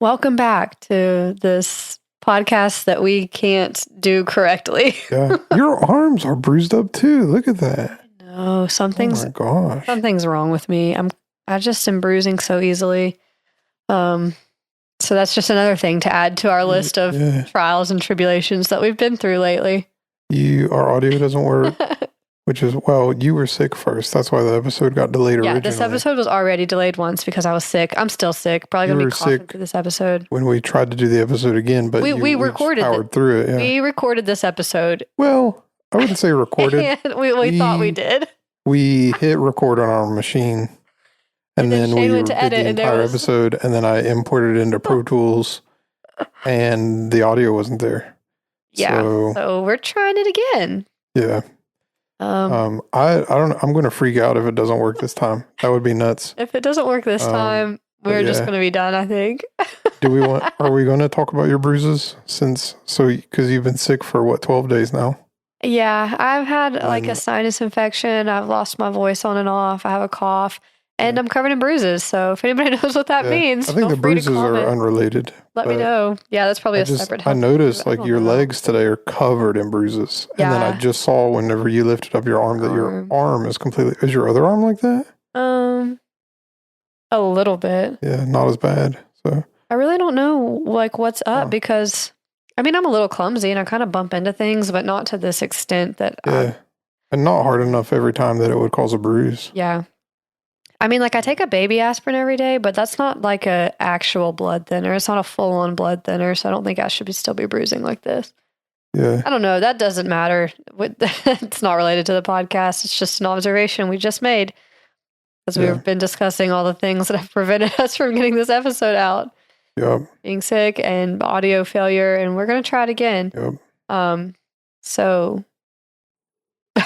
Welcome back to this podcast that we can't do correctly. Yeah, your arms are bruised up too. Look at that. No, Oh something's my gosh. wrong with me. I just am bruising so easily. So that's just another thing to add to our list of Yeah. trials and tribulations that we've been through lately. Our audio doesn't work, which is, well, you were sick first. That's why the episode got delayed Yeah, originally. this episode was already delayed once because I was sick. I'm still sick. Probably You gonna be were coughing sick through this episode. When we tried to do the episode again, but We just recorded powered through it. Yeah. We recorded this episode. Well, I wouldn't say recorded. And we thought we did. We hit record on our machine, and then then Shane we went to did edit, the and there entire was- episode, and then I imported it into Pro Tools, and the audio wasn't there. Yeah. So, So we're trying it again. yeah. I don't know. I'm going to freak out if it doesn't work this time. That would be nuts. If it doesn't work this time, we're just yeah. going to be done, I think. Are we going to talk about your bruises because you've been sick for what, 12 days now? Yeah, I've had like a And- sinus infection. I've lost my voice on and off. I have a cough and I'm covered in bruises. So if anybody knows what that Yeah. means, I think feel the free to bruises are comment. unrelated. Let me but know. Yeah, that's probably a separate I health noticed issue. I like don't your know. legs today are covered in bruises. And then I Yeah. just saw whenever you lifted up your arm that your arm is your other arm like that? A little bit. Yeah, not as bad. So I really don't know like what's up Huh. because I mean I'm a little clumsy and I kind of bump into things, but not to this extent that yeah. And not hard enough every time that it would cause a bruise. yeah. I mean, like I take a baby aspirin every day, but that's not like a actual blood thinner. It's not a full on blood thinner, so I don't think I should still be bruising like this. Yeah. I don't know. That doesn't matter. It's not related to the podcast. It's just an observation we just made because Yeah. we've been discussing all the things that have prevented us from getting this episode out. Yep. Being sick and audio failure, and we're gonna try it again. Yep. So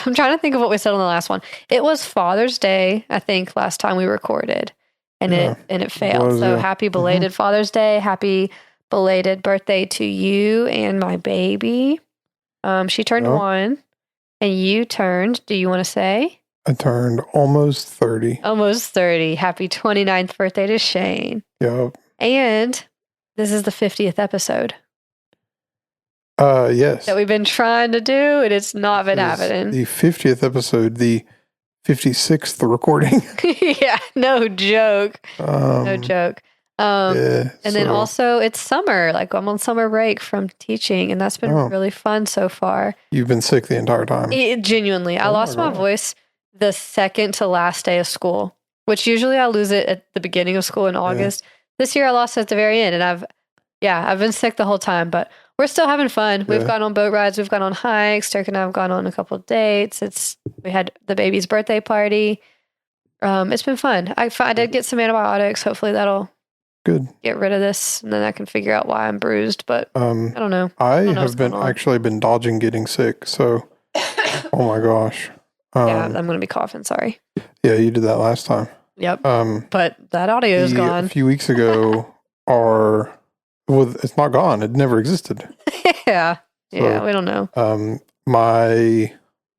I'm trying to think of what we said on the last one. It was Father's Day, I think, last time we recorded, and Yeah, it failed. was, So yeah. happy belated Father's Day, happy belated birthday to you and my baby. She turned Yeah. 1, and you turned. Do you want to say I turned almost 30. almost 30? Happy 29th birthday to Shane. Yep. And this is the 50th episode Yes. that we've been trying to do, and it's not been This is happening. The 50th episode, the 56th recording. Yeah, no joke. No No joke. Yeah. And then so, also it's summer. Like I'm on summer break from teaching, and that's been Oh. really fun so far. you've been sick the entire time. Genuinely, I Oh my lost my God. voice the second to last day of school, which usually I lose it at the beginning of school in August. This year I lost it at the very end, and I've been sick the whole time, but we're still having fun. We've Yeah. gone on boat rides, we've gone on hikes. Dirk and I have gone on a couple of dates. We had the baby's birthday party. It's been fun. I did get some antibiotics. Hopefully that'll Good. get rid of this, and then I can figure out why I'm bruised. But I don't know. I don't know what's have been going on. actually been dodging getting sick. So, oh my gosh. Yeah, I'm going to be coughing. Sorry. Yeah, you did that last time. Yep. But But that audio is a gone. few weeks ago, it's not gone. It never existed. Yeah. Yeah. So- We don't know. My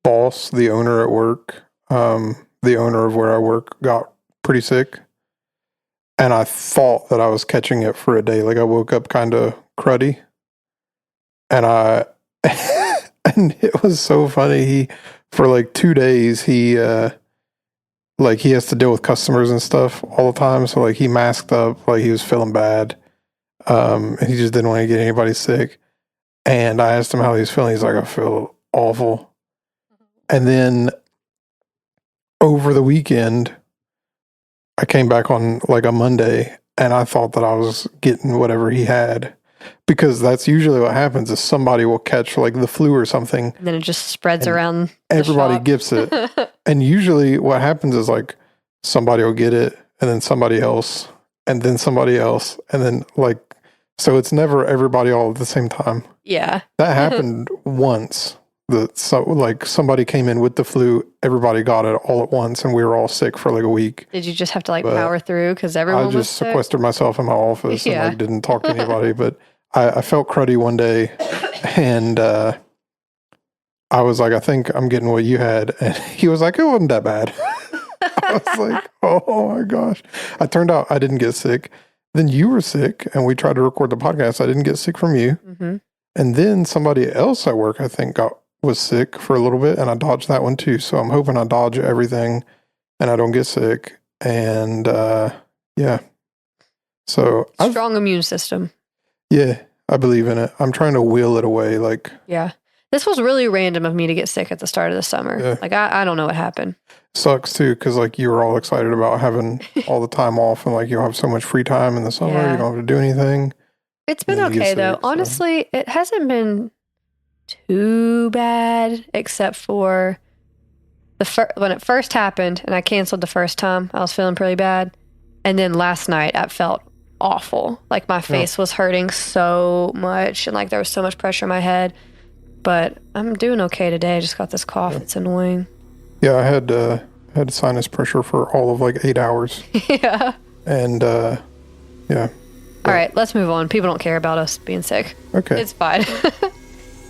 boss, the owner at work, the owner of where I work, got pretty sick. And I thought that I was catching it for a day. Like I woke up kind of cruddy. And and it was so funny. For like 2 days, he has to deal with customers and stuff all the time. So like he masked up, like he was feeling bad. And he just didn't want to get anybody sick. And I asked him how he was feeling. He's like, I feel awful. And then over the weekend, I came back on like a Monday and I thought that I was getting whatever he had, because that's usually what happens is somebody will catch like the flu or something. And then it just spreads And around. Everybody shop. gets it. And usually what happens is like somebody will get it and then somebody else and then somebody else. And then like, so it's never everybody all at the same time. Yeah. That happened once. Somebody came in with the flu, everybody got it all at once, and we were all sick for like a week. Did you just have to like But power through because everyone I was just sick? sequestered myself in my office Yeah. and like didn't talk to anybody. But I felt cruddy one day, and I was like, I think I'm getting what you had, and he was like, it wasn't that bad. I was like, oh my gosh! I turned out I didn't get sick. then you were sick, and we tried to record the podcast. I didn't get sick from you. Mm-hmm. And then somebody else at work, I think, was sick for a little bit, and I dodged that one too. So I'm hoping I dodge everything and I don't get sick. And yeah. So strong immune system. Yeah, I believe in it. I'm trying to wheel it away. Like, yeah. This was really random of me to get sick at the start of the summer. Yeah. Like, I don't know what happened. Sucks too, because like you were all excited about having all the time off, and like you'll have so much free time in the summer. Yeah. You don't have to do anything. It's been And then you okay get though. sick, so. Honestly, it hasn't been too bad, except for when it first happened and I canceled the first time. I was feeling pretty bad, and then last night I felt awful. Like my face was hurting so much, and like there was so much pressure in my head. But I'm doing okay today. I just got this cough. It's annoying. Yeah, I had sinus pressure for all of like 8 hours. Yeah. And yeah. All right, let's move on. People don't care about us being sick. Okay. It's fine.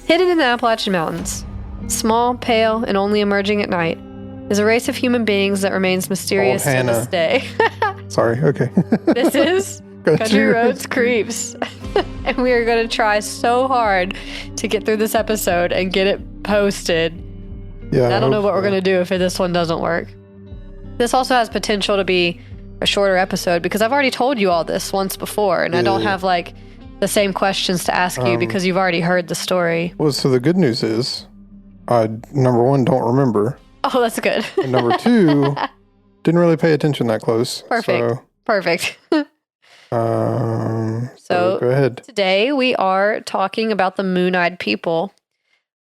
Hidden in the Appalachian Mountains, small, pale, and only emerging at night, is a race of human beings that remains mysterious to Hannah. this day. Sorry. Okay. This is Got Country you. Roads Creeps. And we are going to try so hard to get through this episode and get it posted. Yeah. I don't know what we're going to do if this one doesn't work. This also has potential to be a shorter episode because I've already told you all this once before, and I don't have like the same questions to ask you because you've already heard the story. Well, so the good news is, I number one don't remember, Oh, that's good. and number two didn't really pay attention that close. Perfect. Perfect. So go ahead. Today we are talking about the Moon-Eyed People.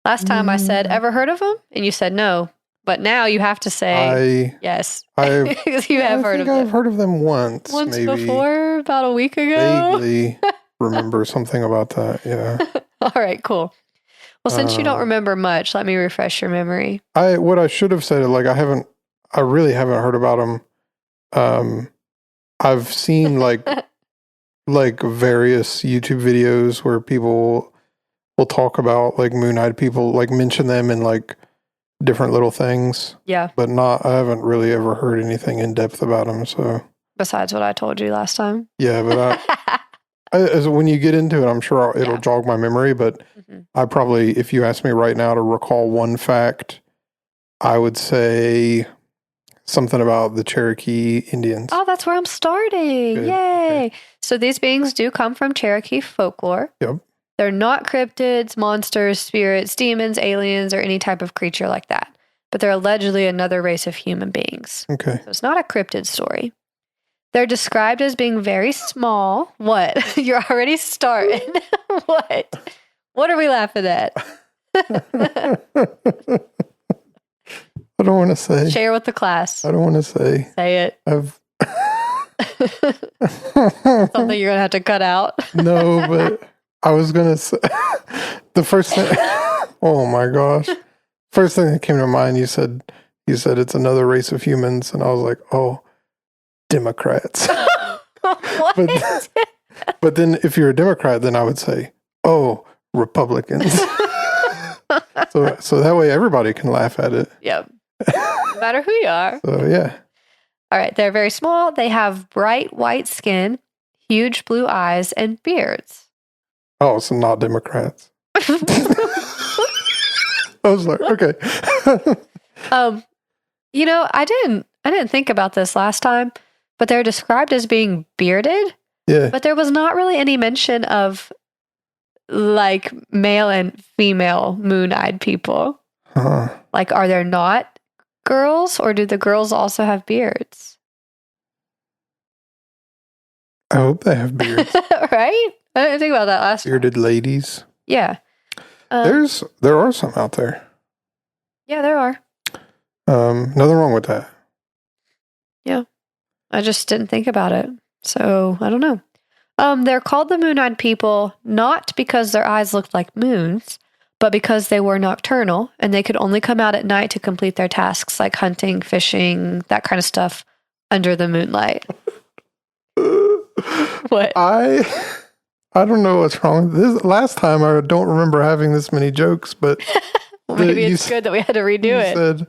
Last time I said, ever heard of them? And you said no. But now you have to say yes. Because you have heard of them. I've heard of them once maybe. Before, about a week ago. Vaguely remember something about that. Yeah. All right, cool. Well, since you don't remember much, let me refresh your memory. What I should have said, like I really haven't heard about them. I've seen like various YouTube videos where people will talk about like Moon-Eyed People, like mention them in like different little things. Yeah. But I haven't really ever heard anything in depth about them. So besides what I told you last time. yeah, but as when you get into it, I'm sure it'll jog my memory. But I probably, if you ask me right now to recall one fact, I would say something about the Cherokee Indians. Oh, that's where I'm starting. Good. Yay. Okay. So these beings do come from Cherokee folklore. Yep. They're not cryptids, monsters, spirits, demons, aliens, or any type of creature like that. But they're allegedly another race of human beings. Okay. So it's not a cryptid story. They're described as being very small. What? You're already starting. What? What are we laughing at? I don't want to say. Share with the class. I don't want to say. Say it. I've Something you're going to have to cut out. No, but I was going to say the first thing. Oh my gosh. First thing that came to mind, you said it's another race of humans. And I was like, oh, Democrats. What? But then if you're a Democrat, then I would say, oh, Republicans. So that way everybody can laugh at it. Yep. No matter who you are. So yeah. All right. They're very small. They have bright white skin, huge blue eyes, and beards. Oh, so not Democrats. I was like, okay. I didn't think about this last time, but they're described as being bearded, Yeah. but there was not really any mention of like male and female moon-eyed people. Huh. Like, are there not girls, or do the girls also have beards? I hope they have beards. Right? I didn't think about that last time. Bearded ladies. Yeah. There are some out there. Yeah, there are. Nothing wrong with that. Yeah. I just didn't think about it. So, I don't know. They're called the Moon-Eyed People not because their eyes looked like moons, but because they were nocturnal and they could only come out at night to complete their tasks like hunting, fishing, that kind of stuff under the moonlight. What? I don't know what's wrong with this. Last time I don't remember having this many jokes, but Well, maybe it's good that we had to redo you it. said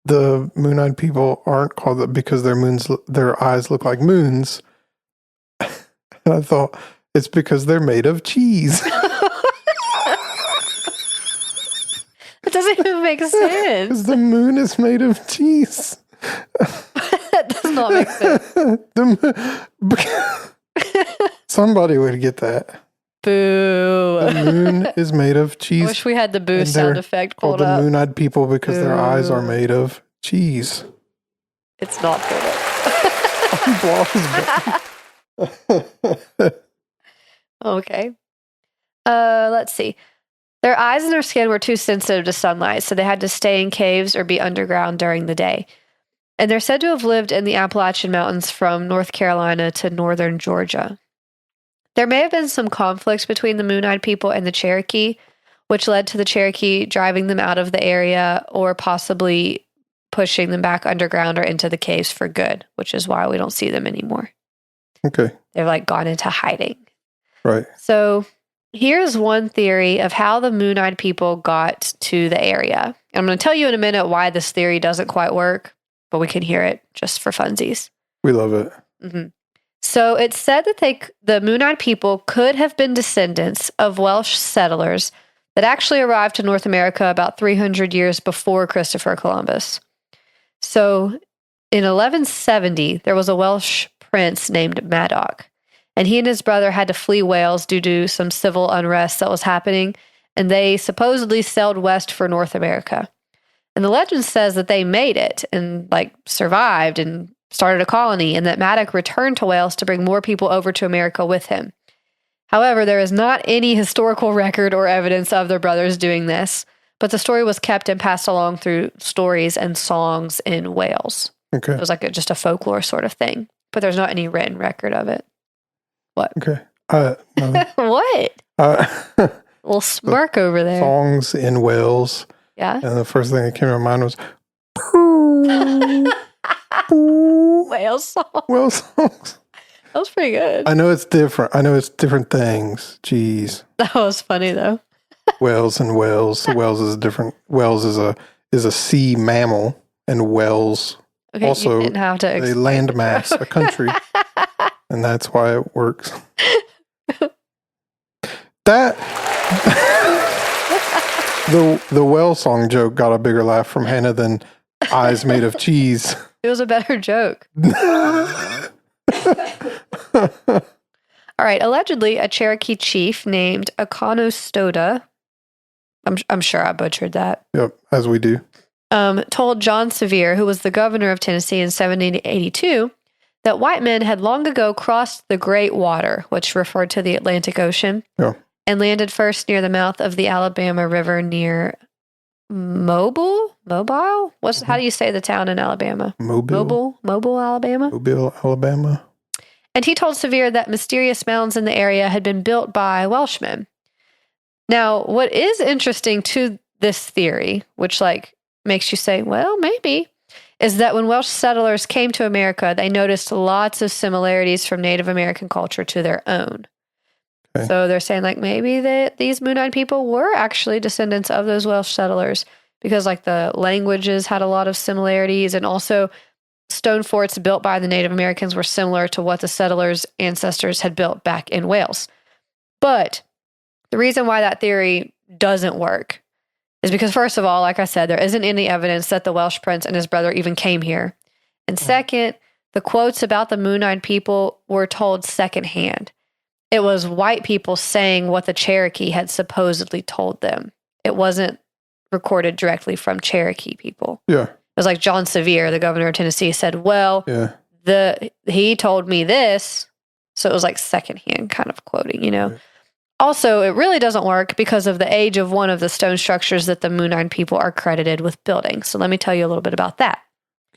the Moon-Eyed People aren't called that because their eyes look like moons, And I thought, it's because they're made of cheese. It doesn't even make sense. Because the moon is made of cheese. That does not make sense. Somebody would get that. Boo. The moon is made of I cheese. wish we had the boo And sound they're effect Called pulled the up. moon-eyed people because their eyes are Boo. made of cheese. It's not pulled up. Okay. Let's see. Their eyes and their skin were too sensitive to sunlight, so they had to stay in caves or be underground during the day. And they're said to have lived in the Appalachian Mountains from North Carolina to northern Georgia. There may have been some conflict between the Moon-eyed people and the Cherokee, which led to the Cherokee driving them out of the area or possibly pushing them back underground or into the caves for good, which is why we don't see them anymore. Okay. They've like gone into hiding. Right. So here's one theory of how the Moon-eyed people got to the area. I'm going to tell you in a minute why this theory doesn't quite work, but we can hear it just for funsies. We love it. Mm-hmm. So it's said that the Moon-eyed people could have been descendants of Welsh settlers that actually arrived to North America about 300 years before Christopher Columbus. So in 1170, there was a Welsh prince named Madoc, and he and his brother had to flee Wales due to some civil unrest that was happening, and they supposedly sailed west for North America. And the legend says that they made it and like survived and started a colony, and that Madoc returned to Wales to bring more people over to America with him. However, there is not any historical record or evidence of their brothers doing this, but the story was kept and passed along through stories and songs in Wales. Okay. It was like just a folklore sort of thing, but there's not any written record of it. What? Okay. No. What? Little smirk over there. Songs in Wales. Yeah. And the first thing that came to my mind was Pooh. Wales song. Wales songs. That was pretty good. I know it's different. I know it's different things. Jeez. That was funny though. Wales and Wales. Wales is different. Wales is a sea mammal, and Wales Okay, also you didn't have to a explain. landmass, a country, and that's why it works. That the Wales song joke got a bigger laugh from Hannah than eyes made of cheese. It was a better joke. All right. Allegedly, a Cherokee chief named Aconostoda, I'm sure I butchered that, Yep, as we do. told John Sevier, who was the governor of Tennessee in 1782, that white men had long ago crossed the Great Water, which referred to the Atlantic Ocean, Yeah. and landed first near the mouth of the Alabama River near Mobile? How do you say the town in Alabama? Mobile, Alabama? Mobile, Alabama. And he told Sevier that mysterious mounds in the area had been built by Welshmen. Now, what is interesting to this theory, which like makes you say, well, maybe, is that when Welsh settlers came to America, they noticed lots of similarities from Native American culture to their own. Okay. So they're saying like maybe these Moon-eyed people were actually descendants of those Welsh settlers because like the languages had a lot of similarities, and also stone forts built by the Native Americans were similar to what the settlers' ancestors had built back in Wales. But the reason why that theory doesn't work is because, first of all, like I said, there isn't any evidence that the Welsh prince and his brother even came here. And second, the quotes about the Moon-eyed people were told secondhand. It was white people saying what the Cherokee had supposedly told them. It wasn't recorded directly from Cherokee people. Yeah. It was like John Sevier, the governor of Tennessee, said, well, Yeah. he told me this. So it was like secondhand kind of quoting, you know. Right. Also, it really doesn't work because of the age of one of the stone structures that the Moon-eyed people are credited with building. So let me tell you a little bit about that.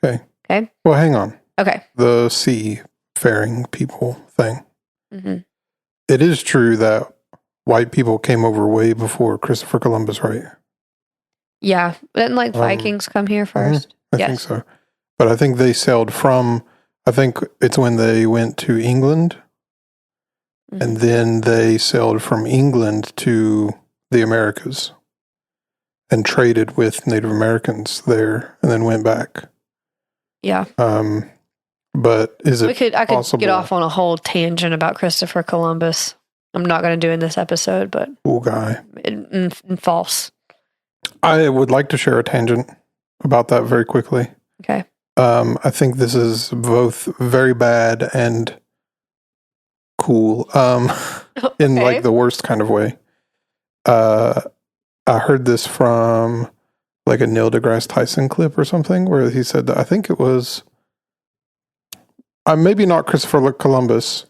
Okay. Okay. Well, hang on. Okay. The seafaring people thing. Mm-hmm. It is true that white people came over way before Christopher Columbus, right? Yeah. Didn't like Vikings come here first? I think so. But I think they sailed I think it's when they went to England, and then they sailed from England to the Americas and traded with Native Americans there, and then went back. Yeah. But is it I could possible? get off on a whole tangent about Christopher Columbus. I'm not going to do in this episode, but Cool guy. False. I would like to share a tangent about that very quickly. Okay. I think this is both very bad and cool. In Okay. like the worst kind of way. I heard this from like a Neil deGrasse Tyson clip or something where he said that I think it was maybe not Christopher Columbus,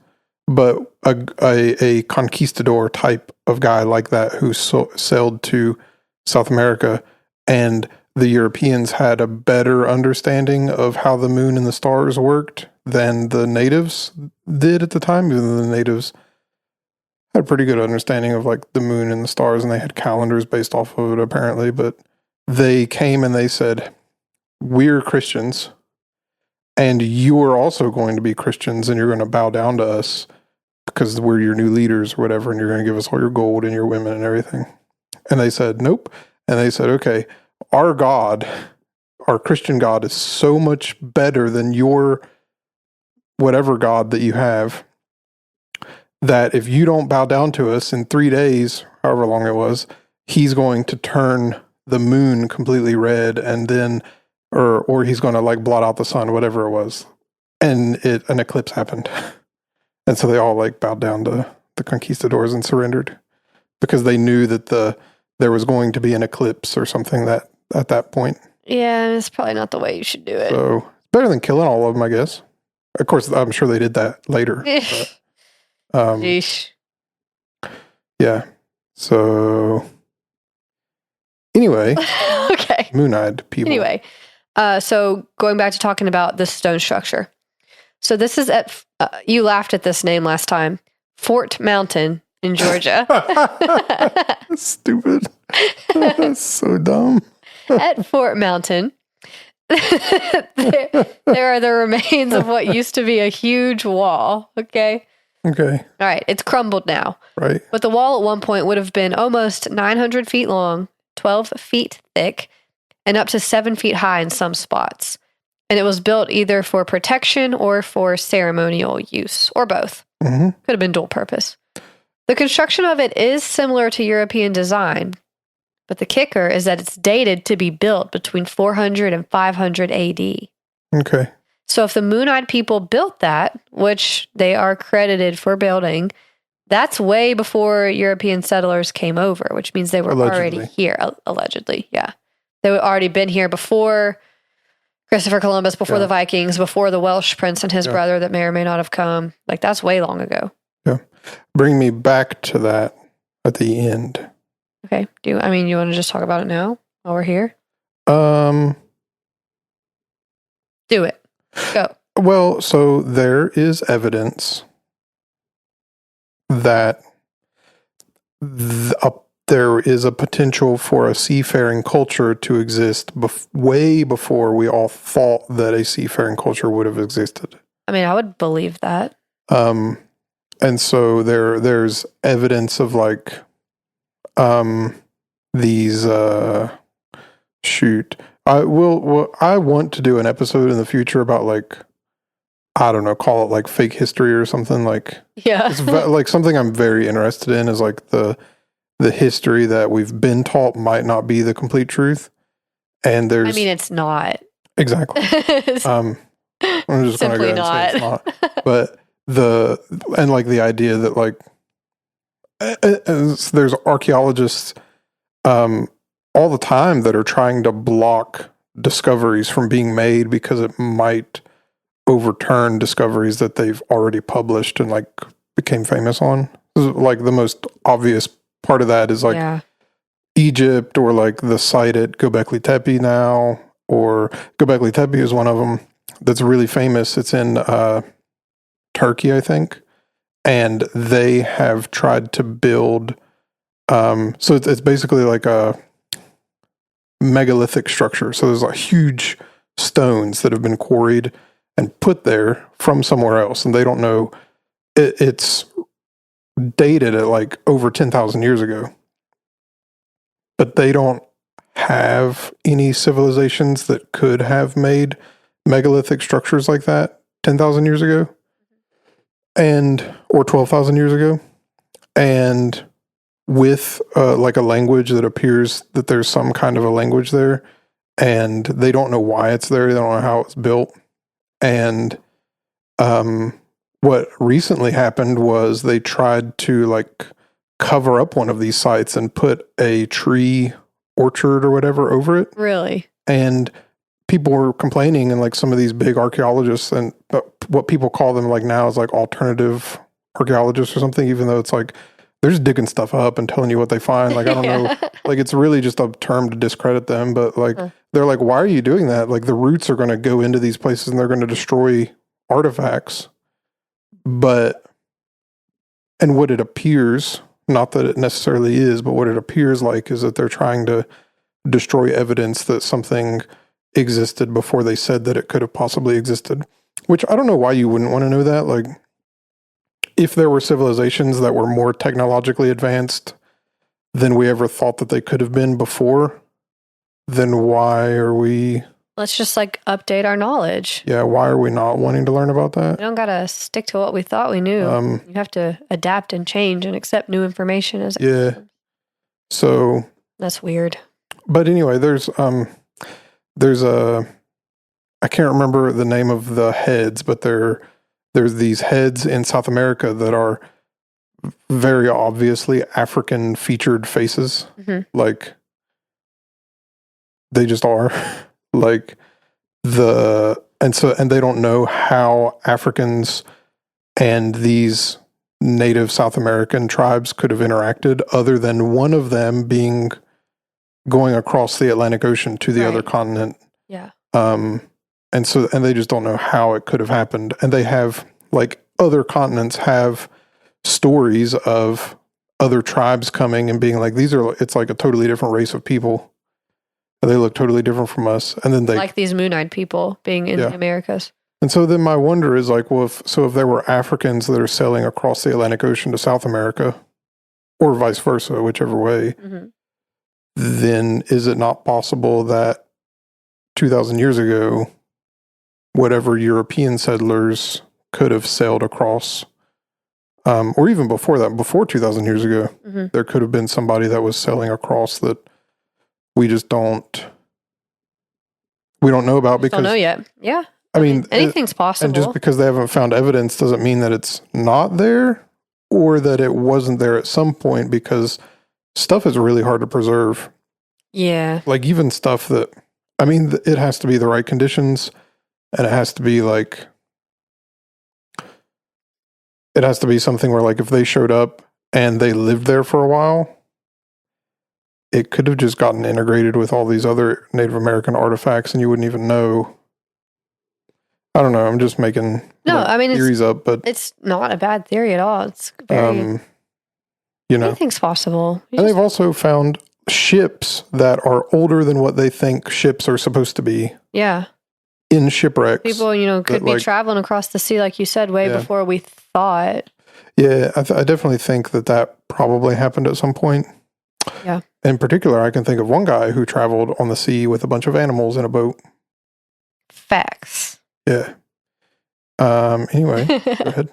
but a conquistador type of guy like that who sailed to South America, and the Europeans had a better understanding of how the moon and the stars worked than the natives did at the time, even though the natives had a pretty good understanding of like the moon and the stars, and they had calendars based off of it apparently. But they came and they said, "We're Christians, and you are also going to be Christians, and you're going to bow down to us because we're your new leaders or whatever, and you're going to give us all your gold and your women and everything." And they said, "Nope." And they said, "Okay, our God, our Christian God, is so much better than your whatever God that you have, that if you don't bow down to us in 3 days, however long it was, he's going to turn the moon completely red, and then, or he's going to like blot out the sun, whatever it was." And an eclipse happened. And so they all like bowed down to the conquistadors and surrendered because they knew that there was going to be an eclipse or something that at that point. Yeah, it's probably not the way you should do it. So better than killing all of them, I guess. Of course, I'm sure they did that later. But, Sheesh. yeah. So anyway, Okay. moon-eyed people. Anyway, so going back to talking about this stone structure. So this is at, you laughed at this name last time, Fort Mountain in Georgia. Stupid. That's so dumb. At Fort Mountain, there are the remains of what used to be a huge wall. Okay. Okay. All right. It's crumbled now. Right. But the wall at one point would have been almost 900 feet long, 12 feet thick, and up to 7 feet high in some spots. And it was built either for protection or for ceremonial use, or both. Mm-hmm. Could have been dual purpose. The construction of it is similar to European design, but the kicker is that it's dated to be built between 400 and 500 AD. Okay. So if the Moon-Eyed people built that, which they are credited for building, that's way before European settlers came over, which means they were already here, allegedly. Yeah. They had already been here before Christopher Columbus, before the Vikings, before the Welsh prince and his brother that may or may not have come. Like, that's way long ago. Yeah. Bring me back to that at the end. Okay. You want to just talk about it now while we're here? Um. Do it. Go. Well, so there is evidence that there is a potential for a seafaring culture to exist way before we all thought that a seafaring culture would have existed. I mean, I would believe that. And so there's evidence of like these I want to do an episode in the future about like, I don't know, call it like fake history or something. Like, Yeah. it's like something I'm very interested in is like the history that we've been taught might not be the complete truth. And there's, it's not. exactly. I'm just going to go Simply ahead and say it's not. not. But the idea that like, there's archaeologists all the time that are trying to block discoveries from being made because it might overturn discoveries that they've already published and like became famous on. Like the most obvious part of that is like Egypt, or like the site at Göbekli Tepe now, or Göbekli Tepe is one of them that's really famous. It's in Turkey, I think. And they have tried to build, so it's basically like a megalithic structure. So there's like huge stones that have been quarried and put there from somewhere else. And they don't know, it's dated at like over 10,000 years ago. But they don't have any civilizations that could have made megalithic structures like that 10,000 years ago, or 12,000 years ago, and with like a language that appears that there's some kind of a language there, and they don't know why it's there. They don't know how it's built. And what recently happened was they tried to like cover up one of these sites and put a tree orchard or whatever over it. Really? And people were complaining, and like some of these big archaeologists, and what people call them like now is like alternative archaeologists or something, even though it's like they're just digging stuff up and telling you what they find. Like, I don't know, like it's really just a term to discredit them, but like they're like, why are you doing that? Like the roots are going to go into these places and they're going to destroy artifacts. And what it appears, not that it necessarily is, but what it appears like is that they're trying to destroy evidence that something existed before they said that it could have possibly existed. Which I don't know why you wouldn't want to know that. Like, if there were civilizations that were more technologically advanced than we ever thought that they could have been before, then why are we... Let's just like update our knowledge. Yeah, why are we not wanting to learn about that? We don't got to stick to what we thought we knew. You have to adapt and change and accept new information as it comes. So... That's weird. But anyway, there's I can't remember the name of the heads, but there's these heads in South America that are very obviously African featured faces. Mm-hmm. Like, they just are. Like, and they don't know how Africans and these native South American tribes could have interacted, other than one of them going across the Atlantic Ocean to the other continent. Yeah. And they just don't know how it could have happened. And they have, like, other continents have stories of other tribes coming and being like, it's like a totally different race of people. They look totally different from us. And then like these moon-eyed people being in the Americas. And so then my wonder is like, well, if there were Africans that are sailing across the Atlantic Ocean to South America, or vice versa, whichever way, then is it not possible that 2,000 years ago, whatever European settlers could have sailed across, or even before that, before 2,000 years ago, there could have been somebody that was sailing across that we don't know about because... Don't know yet. Yeah. I mean, anything's possible. And just because they haven't found evidence doesn't mean that it's not there, or that it wasn't there at some point, because stuff is really hard to preserve. Yeah. Like, even stuff that, I mean, it has to be the right conditions, and it has to be like, it has to be something where, like, if they showed up and they lived there for a while, it could have just gotten integrated with all these other Native American artifacts and you wouldn't even know. I don't know. I'm just making theories up, but it's not a bad theory at all. It's very, anything's possible. And they've also found ships that are older than what they think ships are supposed to be. Yeah. In shipwrecks. People, could be traveling across the sea, like you said, way before we thought. Yeah, I definitely think that probably happened at some point. Yeah. In particular, I can think of one guy who traveled on the sea with a bunch of animals in a boat. Facts. Yeah. Anyway, go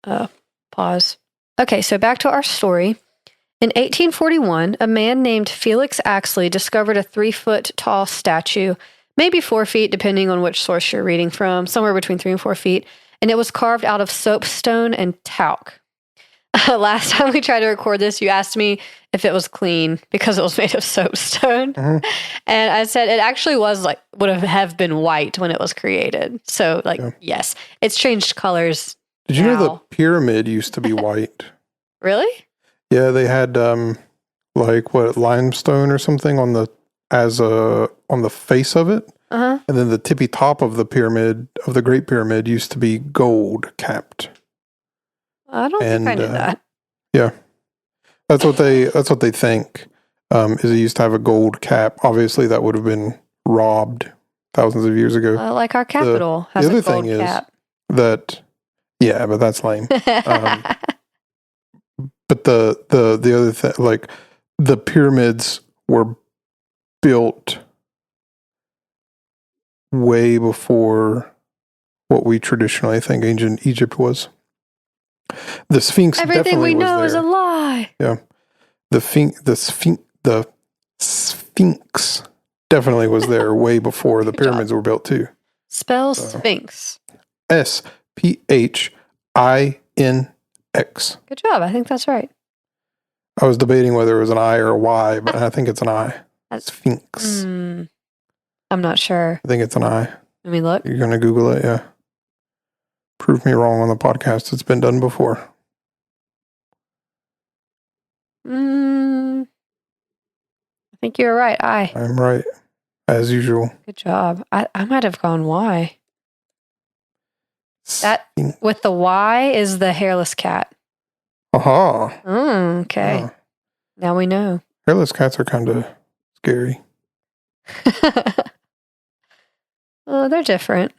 ahead. Pause. Okay, so back to our story. In 1841, a man named Felix Axley discovered a 3-foot tall statue, maybe 4 feet, depending on which source you're reading from, somewhere between 3 and 4 feet, and it was carved out of soapstone and talc. Last time we tried to record this, you asked me if it was clean because it was made of soapstone. Mm-hmm. And I said it actually would have been white when it was created. So, yes, it's changed colors. Did you know the pyramid used to be white? Really? Yeah, they had limestone or something on the face of it. Uh-huh. And then the tippy top of the pyramid, of the Great Pyramid, used to be gold capped. I don't think I knew that. Yeah, that's what they think. Is it used to have a gold cap? Obviously, that would have been robbed thousands of years ago. Like our capital has a gold cap. The other thing is that, yeah, but that's lame. But the other thing, like, the pyramids were built way before what we traditionally think ancient Egypt was. The Sphinx Everything definitely we know was is a there. lie. Yeah. The Sphinx definitely was there way before the Good job. pyramids were built too. Spell So. Sphinx. SPHINX. Good job. I think that's right. I was debating whether it was an I or a Y, but I think it's an I. Sphinx. I'm not sure. I think it's an I. Let me look. You're going to Google it, yeah. Prove me wrong on the podcast. It's been done before. I think you're right. I'm right, as usual. Good job. I might have gone Y. That with the Y is the hairless cat. Aha. Okay. Yeah. Now we know. Hairless cats are kind of scary. Oh, they're different.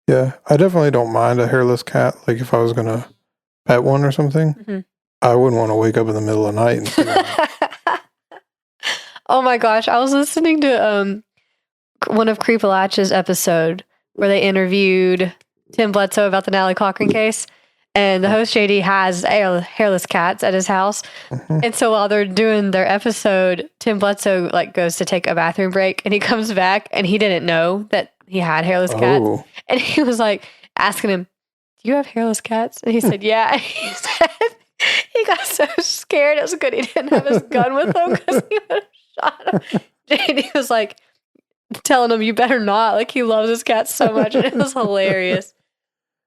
Yeah, I definitely don't mind a hairless cat. Like if I was going to pet one or something, I wouldn't want to wake up in the middle of the night and see one. Oh my gosh. I was listening to one of Creepalach's episode where they interviewed Tim Bledsoe about the Natalie Cochran case. And the host JD has hairless cats at his house. And so while they're doing their episode, Tim Bledsoe goes to take a bathroom break and he comes back and he didn't know that he had hairless cats. And he was asking him, "Do you have hairless cats?" And he said, "Yeah." And he said he got so scared. It was good he didn't have his gun with him because he would have shot him. JD was telling him, "You better not." He loves his cats so much. And it was hilarious.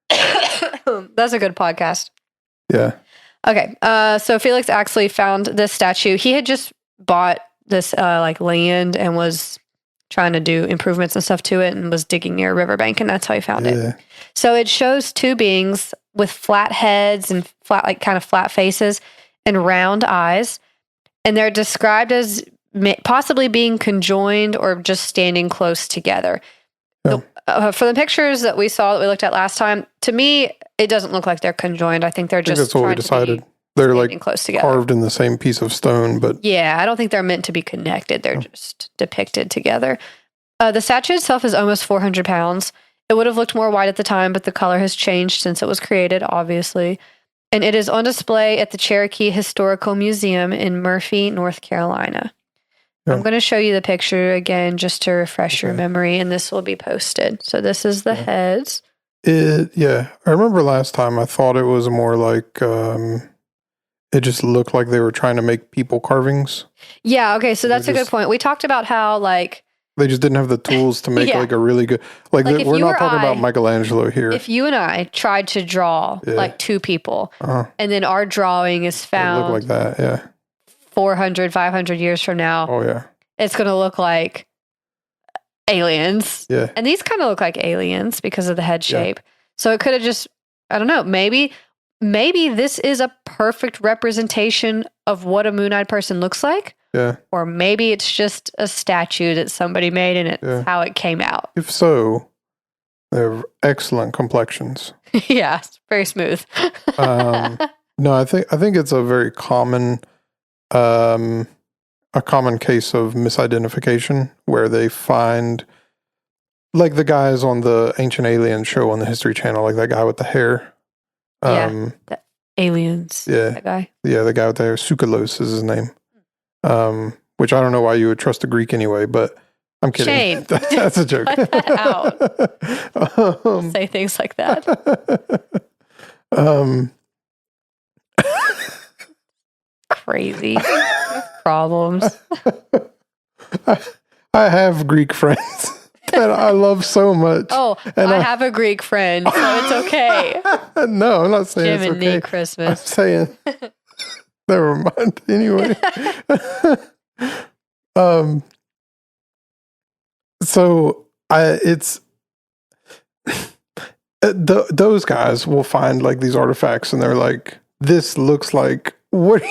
That's a good podcast. Yeah. Okay. So Felix actually found this statue. He had just bought this land and was trying to do improvements and stuff to it and was digging near a riverbank, and that's how he found it. So it shows two beings with flat heads and flat faces and round eyes, and they're described as possibly being conjoined or just standing close together. For the pictures that we saw that we looked at last time, to me, it doesn't look like they're conjoined. I think they're just that's what we decided. They're close together, carved in the same piece of stone, but yeah, I don't think they're meant to be connected. They're just depicted together. The statue itself is almost 400 pounds. It would have looked more white at the time, but the color has changed since it was created, obviously. And it is on display at the Cherokee Historical Museum in Murphy, North Carolina. I'm going to show you the picture again just to refresh your memory, and this will be posted. So this is the heads. I remember last time I thought it was more like it just looked like they were trying to make people carvings. Yeah, okay, so that's a good point. We talked about how they just didn't have the tools to make a really good we're not talking about Michelangelo here. If you and I tried to draw two people and then our drawing is found look like that, yeah. 400, 500 years from now. Oh, yeah. It's going to look like aliens. Yeah. And these kind of look like aliens because of the head shape. So it could have just, I don't know, maybe this is a perfect representation of what a moon-eyed person looks like. Yeah. Or maybe it's just a statue that somebody made and it's how it came out. If so, they have excellent complexions. Yeah, it's very smooth. No, I think it's a very common case of misidentification where they find the guys on the Ancient Aliens show on the History Channel, like that guy with the hair. The aliens. Yeah. That guy. Yeah, the guy with the hair. Soukalos is his name. Which I don't know why you would trust a Greek anyway, but I'm kidding. Shame. That's a joke. Cut that out. Say things like that. Crazy problems. I have Greek friends that I love so much. Oh, and I have a Greek friend, so it's okay. No, I'm not saying Jiminy it's okay. Christmas. I'm saying never mind. Anyway. So those guys will find these artifacts and they're like, this looks like what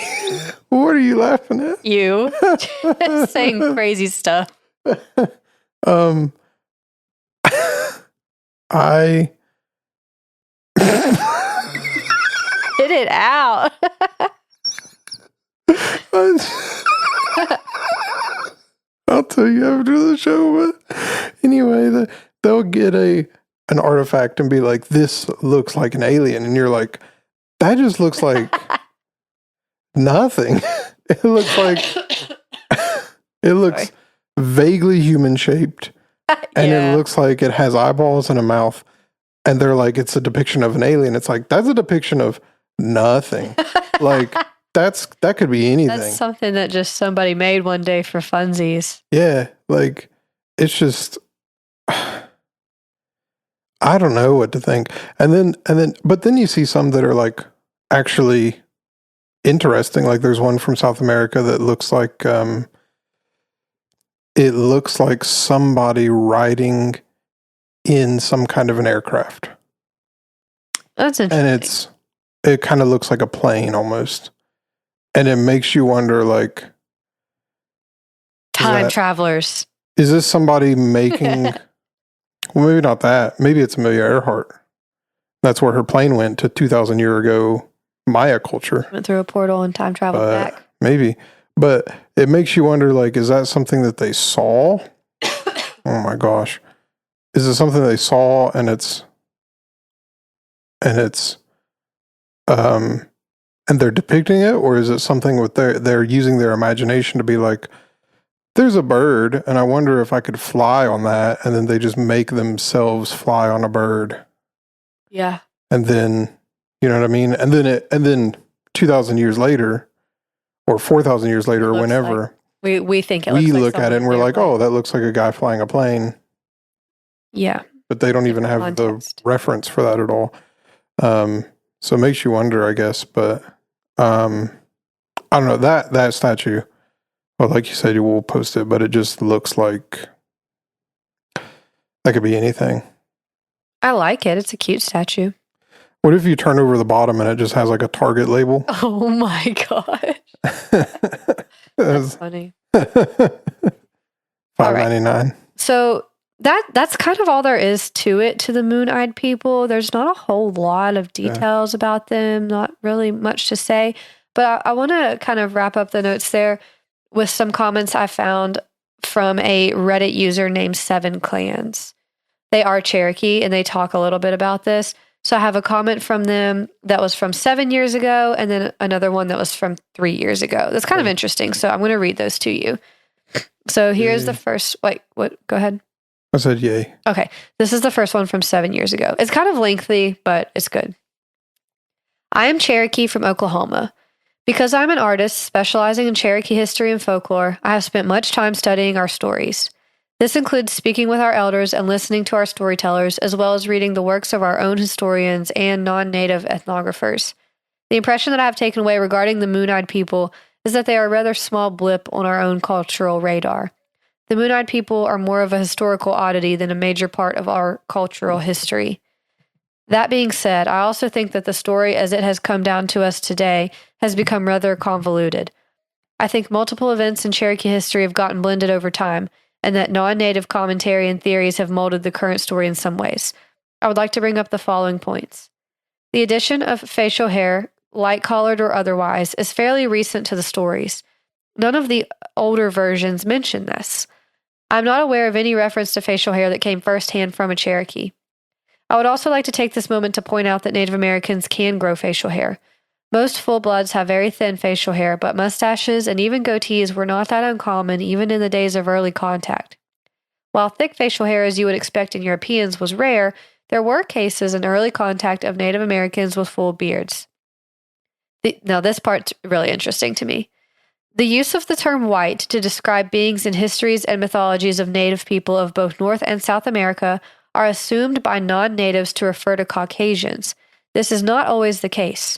are you laughing at? You saying crazy stuff. I Get it out. I'll tell you after the show, but anyway, they'll get a an artifact and be like, this looks like an alien. And you're like, that just looks like nothing. It looks like, it looks vaguely human shaped. And it looks like it has eyeballs and a mouth. And they're like, it's a depiction of an alien. It's like, that's a depiction of nothing. Like, that could be anything. That's something that just somebody made one day for funsies. Yeah. Like, it's just, I don't know what to think. But then you see some that are like actually interesting. Like, there's one from South America that looks like, it looks like somebody riding in some kind of an aircraft. That's interesting. And it kind of looks like a plane almost. And it makes you wonder, like, time travelers. Is this somebody making, well, maybe not that. Maybe it's Amelia Earhart. That's where her plane went to 2,000 year ago Maya culture. Went through a portal and time traveled back. Maybe. But it makes you wonder, like, is that something that they saw? Oh my gosh. Is it something they saw and and they're depicting it, or is it something with they're using their imagination to be like, there's a bird and I wonder if I could fly on that, and then they just make themselves fly on a bird. Yeah. And then, you know what I mean? And then 2,000 years later or 4,000 years later or whenever, like, we think we look at it and we're like, oh, that looks like a guy flying a plane. Yeah. But they don't even have context. The reference for that at all. So it makes you wonder, I guess. But I don't know, that statue, well, like you said, you will post it, but it just looks like that could be anything. I like it. It's a cute statue. What if you turn over the bottom and it just has like a Target label? Oh my gosh. That's funny. $5.99. Right. So that's kind of all there is to it, to the Moon-Eyed People. There's not a whole lot of details about them, not really much to say. But I want to kind of wrap up the notes there with some comments I found from a Reddit user named Seven Clans. They are Cherokee, and they talk a little bit about this. So I have a comment from them that was from 7 years ago, and then another one that was from 3 years ago. That's kind of interesting. So I'm going to read those to you. So here's the first, what? Go ahead. I said yay. Okay. This is the first one from 7 years ago. It's kind of lengthy, but it's good. I am Cherokee from Oklahoma. Because I'm an artist specializing in Cherokee history and folklore, I have spent much time studying our stories. This includes speaking with our elders and listening to our storytellers, as well as reading the works of our own historians and non-native ethnographers. The impression that I have taken away regarding the Moon-Eyed People is that they are a rather small blip on our own cultural radar. The Moon-Eyed People are more of a historical oddity than a major part of our cultural history. That being said, I also think that the story as it has come down to us today has become rather convoluted. I think multiple events in Cherokee history have gotten blended over time, and that non-native commentary and theories have molded the current story in some ways. I would like to bring up the following points. The addition of facial hair, light-colored or otherwise, is fairly recent to the stories. None of the older versions mention this. I'm not aware of any reference to facial hair that came firsthand from a Cherokee. I would also like to take this moment to point out that Native Americans can grow facial hair. Most full-bloods have very thin facial hair, but mustaches and even goatees were not that uncommon even in the days of early contact. While thick facial hair, as you would expect in Europeans, was rare, there were cases in early contact of Native Americans with full beards. Now, this part's really interesting to me. The use of the term white to describe beings in histories and mythologies of Native people of both North and South America are assumed by non-natives to refer to Caucasians. This is not always the case.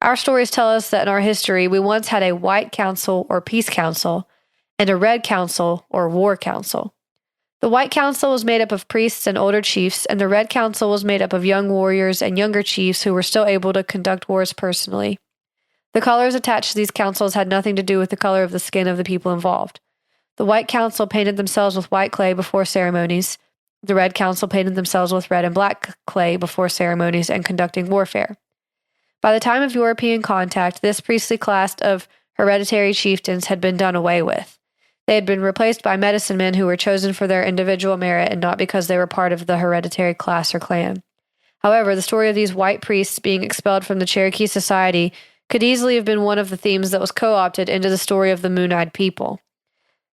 Our stories tell us that in our history, we once had a white council or peace council and a red council or war council. The white council was made up of priests and older chiefs, and the red council was made up of young warriors and younger chiefs who were still able to conduct wars personally. The colors attached to these councils had nothing to do with the color of the skin of the people involved. The white council painted themselves with white clay before ceremonies. The Red Council painted themselves with red and black clay before ceremonies and conducting warfare. By the time of European contact, this priestly class of hereditary chieftains had been done away with. They had been replaced by medicine men who were chosen for their individual merit and not because they were part of the hereditary class or clan. However, the story of these white priests being expelled from the Cherokee society could easily have been one of the themes that was co-opted into the story of the Moon-Eyed people.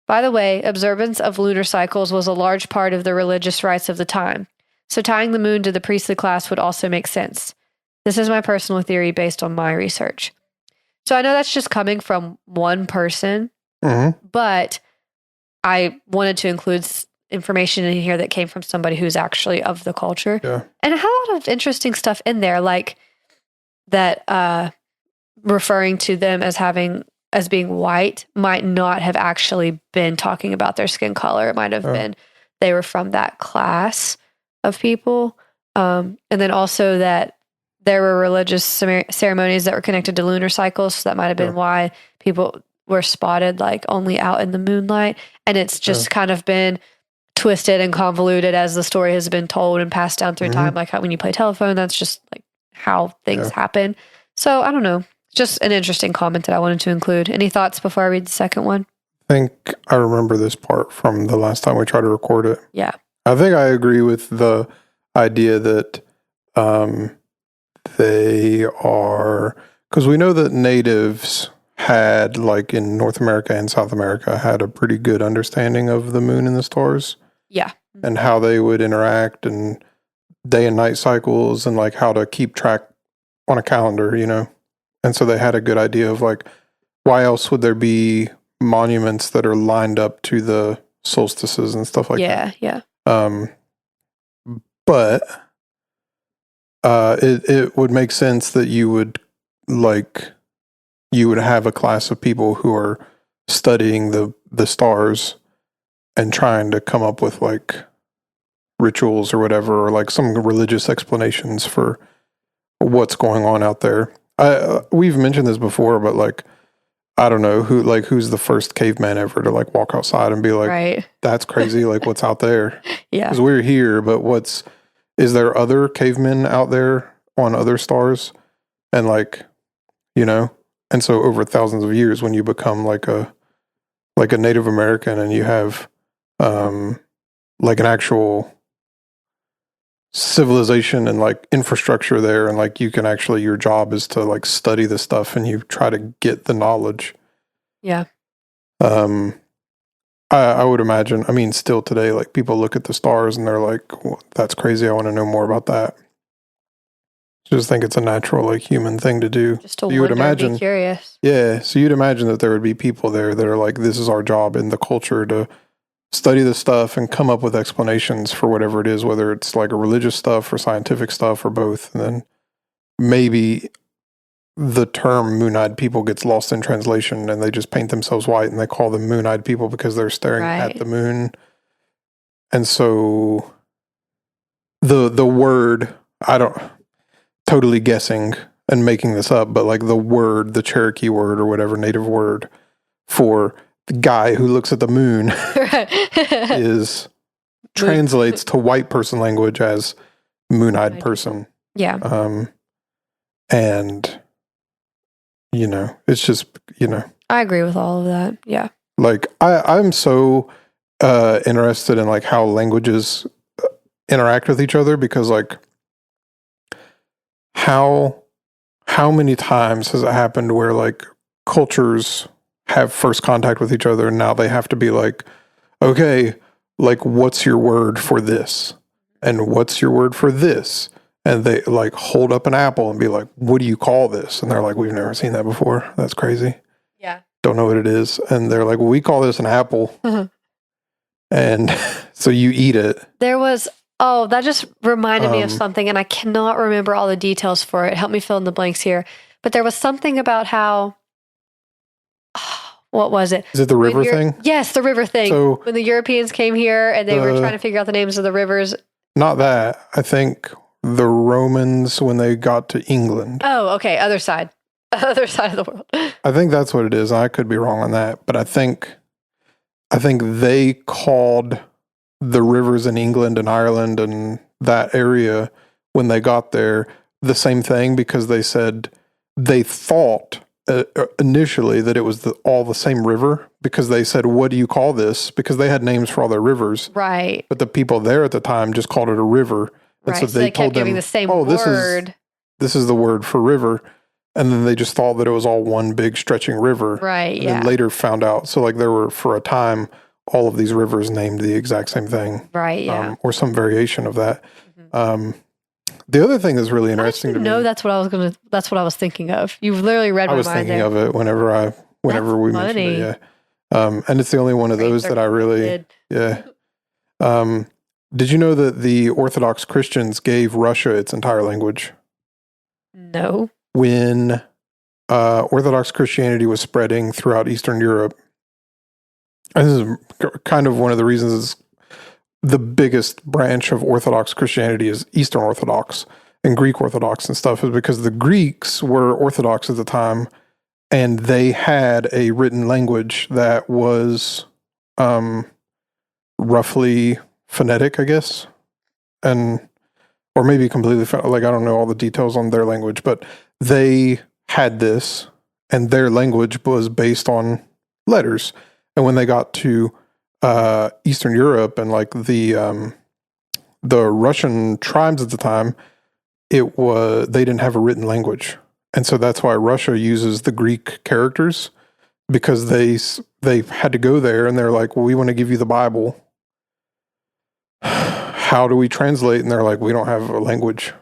By the way, observance of lunar cycles was a large part of the religious rites of the time, so tying the moon to the priestly class would also make sense. This is my personal theory based on my research. So I know that's just coming from one person, but I wanted to include information in here that came from somebody who's actually of the culture. Yeah. And it had a lot of interesting stuff in there, like that referring to them as being white might not have actually been talking about their skin color. It might have been they were from that class of people. And then also that there were religious ceremonies that were connected to lunar cycles. So that might have been why people were spotted like only out in the moonlight. And it's just kind of been twisted and convoluted as the story has been told and passed down through time. Like how when you play telephone, that's just like how things happen. So I don't know. Just an interesting comment that I wanted to include. Any thoughts before I read the second one? I think I remember this part from the last time we tried to record it. Yeah. I think I agree with the idea that they are, because we know that natives had, like in North America and South America, had a pretty good understanding of the moon and the stars. Yeah. And how they would interact and day and night cycles and like how to keep track on a calendar, you know? And so they had a good idea of like, why else would there be monuments that are lined up to the solstices and stuff like that? Yeah. But it would make sense that you would have a class of people who are studying the stars and trying to come up with like rituals or whatever, or like some religious explanations for what's going on out there. We've mentioned this before, but like, I don't know who's the first caveman ever to like walk outside and be like, that's crazy. Like what's out there? Yeah. Because we're here, but is there other cavemen out there on other stars? And like, you know, and so over thousands of years, when you become like a Native American and you have, like an actual civilization and like infrastructure there, and like you can actually, your job is to like study the stuff and you try to get the knowledge. Yeah. I would imagine, I mean, still today, like people look at the stars and they're like, well, that's crazy. I want to know more about that. Just think it's a natural, like human thing to do. Just to wonder and be curious. Yeah. So you'd imagine that there would be people there that are like, this is our job in the culture to study this stuff and come up with explanations for whatever it is, whether it's like a religious stuff or scientific stuff or both. And then maybe the term moon-eyed people gets lost in translation and they just paint themselves white and they call them moon-eyed people because they're staring at the moon. And so the word, I don't, totally guessing and making this up, but like the Cherokee word or whatever native word for the guy who looks at the moon translates to white person language as moon-eyed person. Yeah. And you know, it's just, you know, I agree with all of that. Yeah. Like I'm so interested in like how languages interact with each other, because like how many times has it happened where like cultures have first contact with each other and now they have to be like, okay, like what's your word for this? And what's your word for this? And they like hold up an apple and be like, what do you call this? And they're like, we've never seen that before. That's crazy. Yeah. Don't know what it is. And they're like, well, we call this an apple. And so you eat it. That just reminded me of something, and I cannot remember all the details for it. Help me fill in the blanks here. But there was something about how, what was it? Is it the river thing? Yes, the river thing. So when the Europeans came here and they were trying to figure out the names of the rivers. Not that. I think the Romans, when they got to England. Oh, okay. Other side of the world. I think that's what it is. I could be wrong on that. But I think they called the rivers in England and Ireland and that area when they got there the same thing, because they said they thought initially that it was all the same river, because they said, what do you call this? Because they had names for all their rivers. Right. But the people there at the time just called it a river. And Right. so they told kept giving them, the same oh, word. This is the word for river. And then they just thought that it was all one big stretching river. Right. And then later found out. So like there were, for a time, all of these rivers named the exact same thing. Right. Yeah. Or some variation of that. The other thing that's really interesting to me. No, that's what I was thinking of. You've literally read my mind. I was thinking of it whenever we mentioned it. Yeah. And it's the only one of those that I really, yeah. Did you know that the Orthodox Christians gave Russia its entire language? No. When Orthodox Christianity was spreading throughout Eastern Europe, and this is kind of one of the reasons the biggest branch of Orthodox Christianity is Eastern Orthodox and Greek Orthodox and stuff, is because the Greeks were Orthodox at the time, and they had a written language that was roughly phonetic, I guess, or maybe completely, like, I don't know all the details on their language, but they had this, and their language was based on letters. And when they got to Eastern Europe and like the Russian tribes at the time, they didn't have a written language, and so that's why Russia uses the Greek characters, because they had to go there and they're like, well, we want to give you the Bible. How do we translate? And they're like, we don't have a language.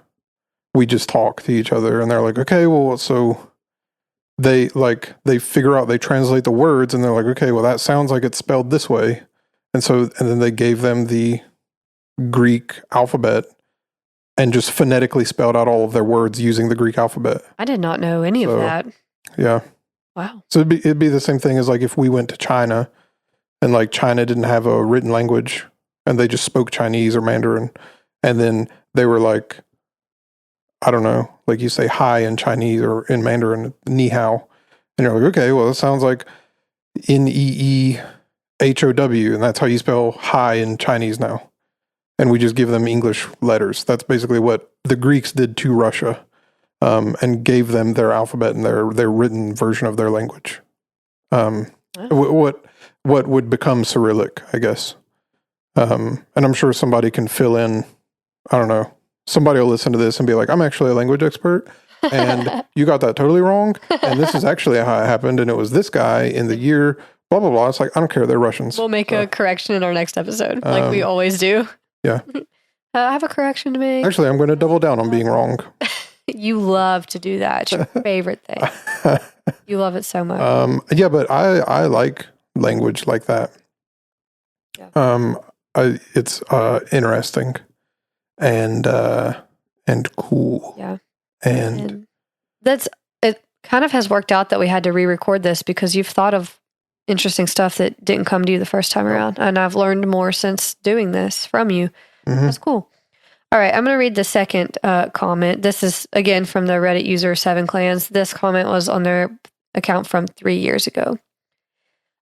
We just talk to each other. And they're like, okay, well, so they figure out, they translate the words, and they're like, okay, well, that sounds like it's spelled this way. And then they gave them the Greek alphabet and just phonetically spelled out all of their words using the Greek alphabet. I did not know any of that. Yeah. Wow. So it'd be the same thing as like if we went to China and like China didn't have a written language and they just spoke Chinese or Mandarin. And then they were like, I don't know, like you say hi in Chinese or in Mandarin, ni hao. And you're like, okay, well, it sounds like Neehow, and that's how you spell hi in Chinese now. And we just give them English letters. That's basically what the Greeks did to Russia, and gave them their alphabet and their written version of their language. What would become Cyrillic, I guess. And I'm sure somebody can fill in, I don't know, somebody will listen to this and be like, I'm actually a language expert, and you got that totally wrong, and this is actually how it happened, and it was this guy in the year, blah, blah, blah. It's like, I don't care, they're Russians. We'll make a correction in our next episode, like we always do. Yeah. I have a correction to make. Actually, I'm going to double down on being wrong. You love to do that. It's your favorite thing. You love it so much. Yeah, but I like language like that. Yeah. It's interesting and cool. Yeah. And it kind of has worked out that we had to re-record this because you've thought of interesting stuff that didn't come to you the first time around. And I've learned more since doing this from you. Mm-hmm. That's cool. All right, I'm going to read the second comment. This is, again, from the Reddit user 7clans. This comment was on their account from 3 years ago.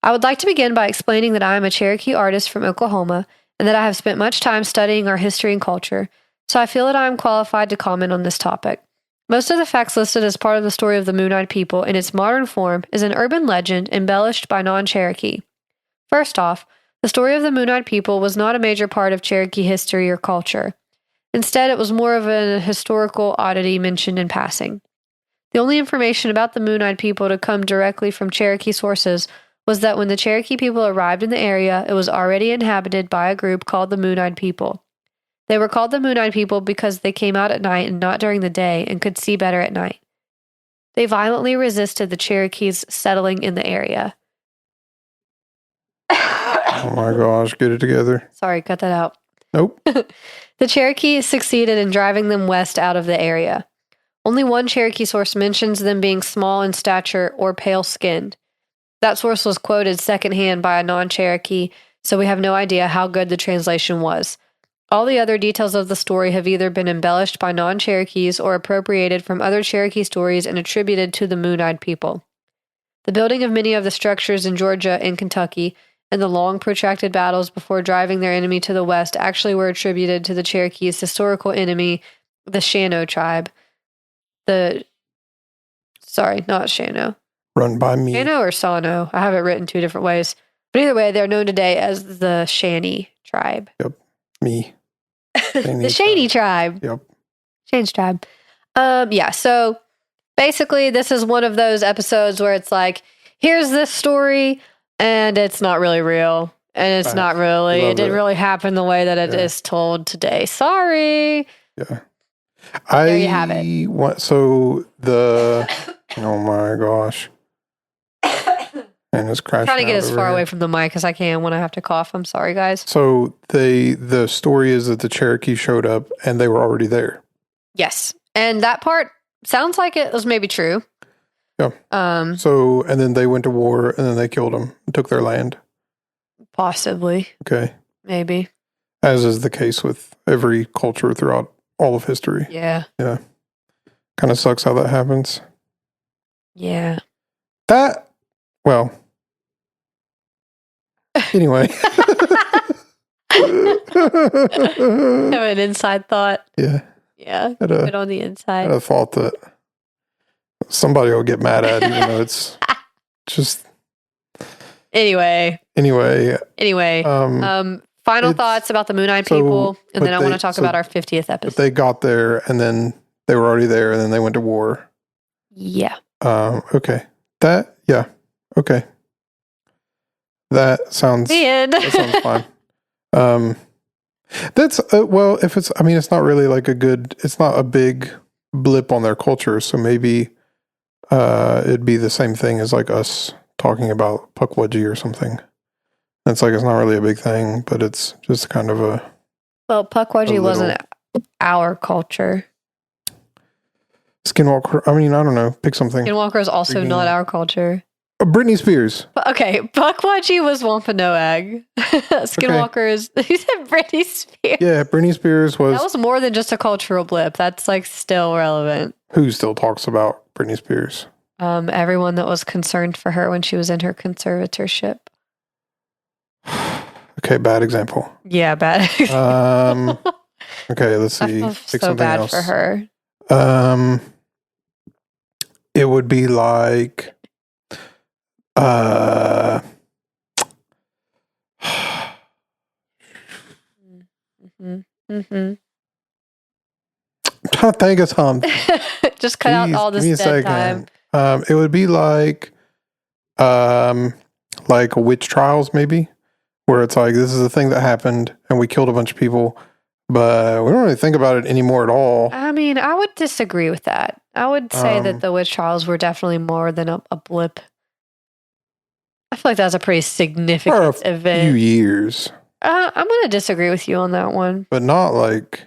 I would like to begin by explaining that I am a Cherokee artist from Oklahoma and that I have spent much time studying our history and culture, so I feel that I am qualified to comment on this topic. Most of the facts listed as part of the story of the Moon-Eyed People in its modern form is an urban legend embellished by non-Cherokee. First off, the story of the Moon-Eyed People was not a major part of Cherokee history or culture. Instead, it was more of a historical oddity mentioned in passing. The only information about the Moon-Eyed People to come directly from Cherokee sources was that when the Cherokee people arrived in the area, it was already inhabited by a group called the Moon-Eyed People. They were called the Moon-Eyed People because they came out at night and not during the day and could see better at night. They violently resisted the Cherokees settling in the area. Oh my gosh, get it together. Sorry, cut that out. Nope. The Cherokees succeeded in driving them west out of the area. Only one Cherokee source mentions them being small in stature or pale-skinned. That source was quoted secondhand by a non-Cherokee, so we have no idea how good the translation was. All the other details of the story have either been embellished by non-Cherokees or appropriated from other Cherokee stories and attributed to the Moon-Eyed People. The building of many of the structures in Georgia and Kentucky and the long, protracted battles before driving their enemy to the west actually were attributed to the Cherokees' historical enemy, the Shano tribe. Not Shano. run by me. Shano or Sano? I have it written two different ways. But either way, they're known today as the Shani tribe. Me. The Shani tribe. Yep. Shane's tribe. Yeah, so basically this is one of those episodes where it's like, here's this story, and it's not really real. And it's not really, it didn't really happen the way that it is told today. Sorry. Yeah. There you have it. Oh my gosh. And it's crashing. I'm trying to get as far here. away from the mic as I can when I have to cough. I'm sorry, guys. So the story is that the Cherokee showed up and they were already there. Yes. And that part sounds like it was maybe true. Yeah. So, and then they went to war and then they killed them and took their land. Possibly. Okay. Maybe. As is the case with every culture throughout all of history. Yeah. Yeah. Kind of sucks how that happens. Yeah. Anyway. Have an inside thought. Yeah. Yeah. Put on the I inside. had a thought that somebody will get mad at, even though it's just. Anyway. Final thoughts about the Moon Eye people, and then I want to talk about our 50th episode. But they got there, and then they were already there, and then they went to war. Yeah. Okay. Okay. That sounds. The end. That sounds fine. That's if it's. I mean, it's not really like it's not a big blip on their culture, so maybe it'd be the same thing as like us talking about Pukwudgie or something. It's like it's not really a big thing, but it's just kind of a. Well, Pukwudgie wasn't our culture. Skinwalker. I mean, I don't know. Pick something. Skinwalker is also not our culture. Britney Spears. Okay, Pukwudgie was Wampanoag. Skinwalker is. You said Britney Spears. Yeah, Britney Spears was. That was more than just a cultural blip. That's like still relevant. Who still talks about Britney Spears? Everyone that was concerned for her when she was in her conservatorship. Okay, bad example. Yeah, bad. Okay, let's see. I feel so bad for her. It would be like, Mm-hmm. I'm trying to think of something. Just cut out all this dead time. It would be like witch trials, maybe, where it's like, this is a thing that happened and we killed a bunch of people, but we don't really think about it anymore at all. I mean, I would disagree with that. I would say that the witch trials were definitely more than a blip. I feel like that's a pretty significant event. Few years. I'm going to disagree with you on that one. But not like...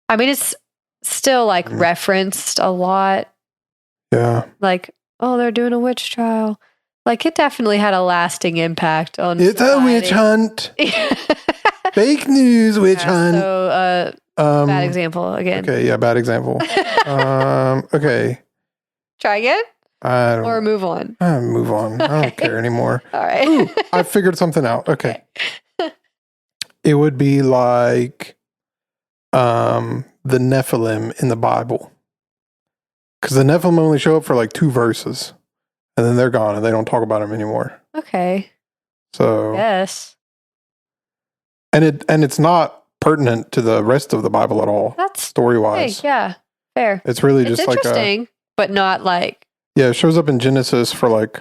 I mean, it's still like referenced a lot. Yeah. Like, oh, they're doing a witch trial. Like, it definitely had a lasting impact on It's society. a witch hunt. Fake news witch hunt. So, bad example again. Okay, yeah, bad example. Okay. Try again? I don't... Or move on? Move on. I don't care anymore. All right. Ooh, I figured something out. Okay. It would be like the Nephilim in the Bible. Because the Nephilim only show up for like 2 verses. And then they're gone and they don't talk about them anymore. Okay. So... Yes. And it's not pertinent to the rest of the Bible at all. That's story-wise. Hey, yeah. Fair. It's really It's just like interesting, but not like... Yeah, it shows up in Genesis for like,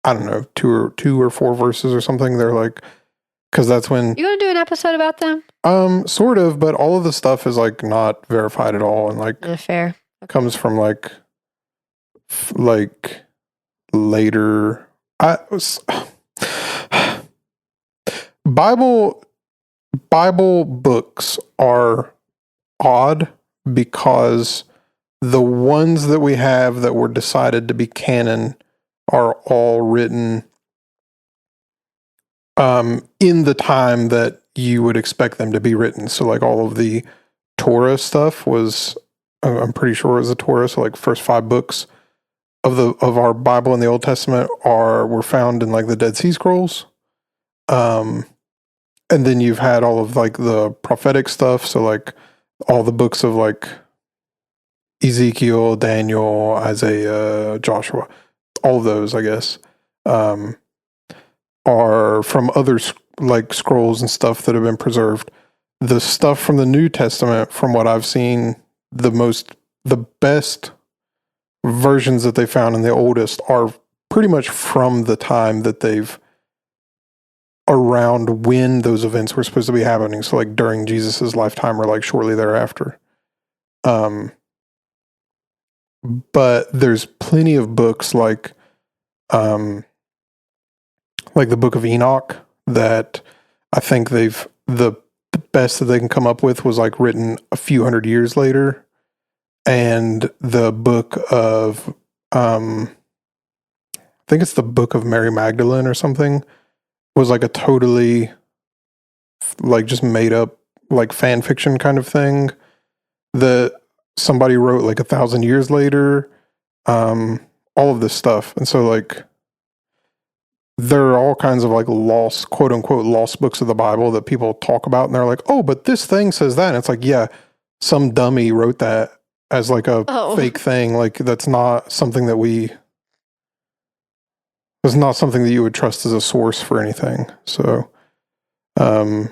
I don't know, 2 or 4 verses or something. They're like... Because that's when... You want to do an episode about them? Sort of, but all of the stuff is like not verified at all, and like fair. Okay. Comes from like later. Bible books are odd because the ones that we have that were decided to be canon are all written in the time that you would expect them to be written. So like all of the Torah stuff was, I'm pretty sure it was the Torah. So like first 5 books of our Bible in the Old Testament were found in like the Dead Sea Scrolls. And then you've had all of like the prophetic stuff. So like all the books of like Ezekiel, Daniel, Isaiah, Joshua, all of those, I guess, are from other like scrolls and stuff that have been preserved. The stuff from the New Testament, from what I've seen, the best versions that they found and the oldest are pretty much from the time that they've around when those events were supposed to be happening. So like during Jesus's lifetime or like shortly thereafter. But there's plenty of books like the Book of Enoch that I think the best that they can come up with was like written a few hundred years later. And the book of, I think it's the Book of Mary Magdalene or something, was like a totally like just made up like fan fiction kind of thing that somebody wrote like 1,000 years later. All of this stuff. And so like there are all kinds of like lost, quote unquote, lost books of the Bible that people talk about. And they're like, oh, but this thing says that. And it's like, yeah, some dummy wrote that as like a fake thing. Like that's not something that it's not something that you would trust as a source for anything. So, but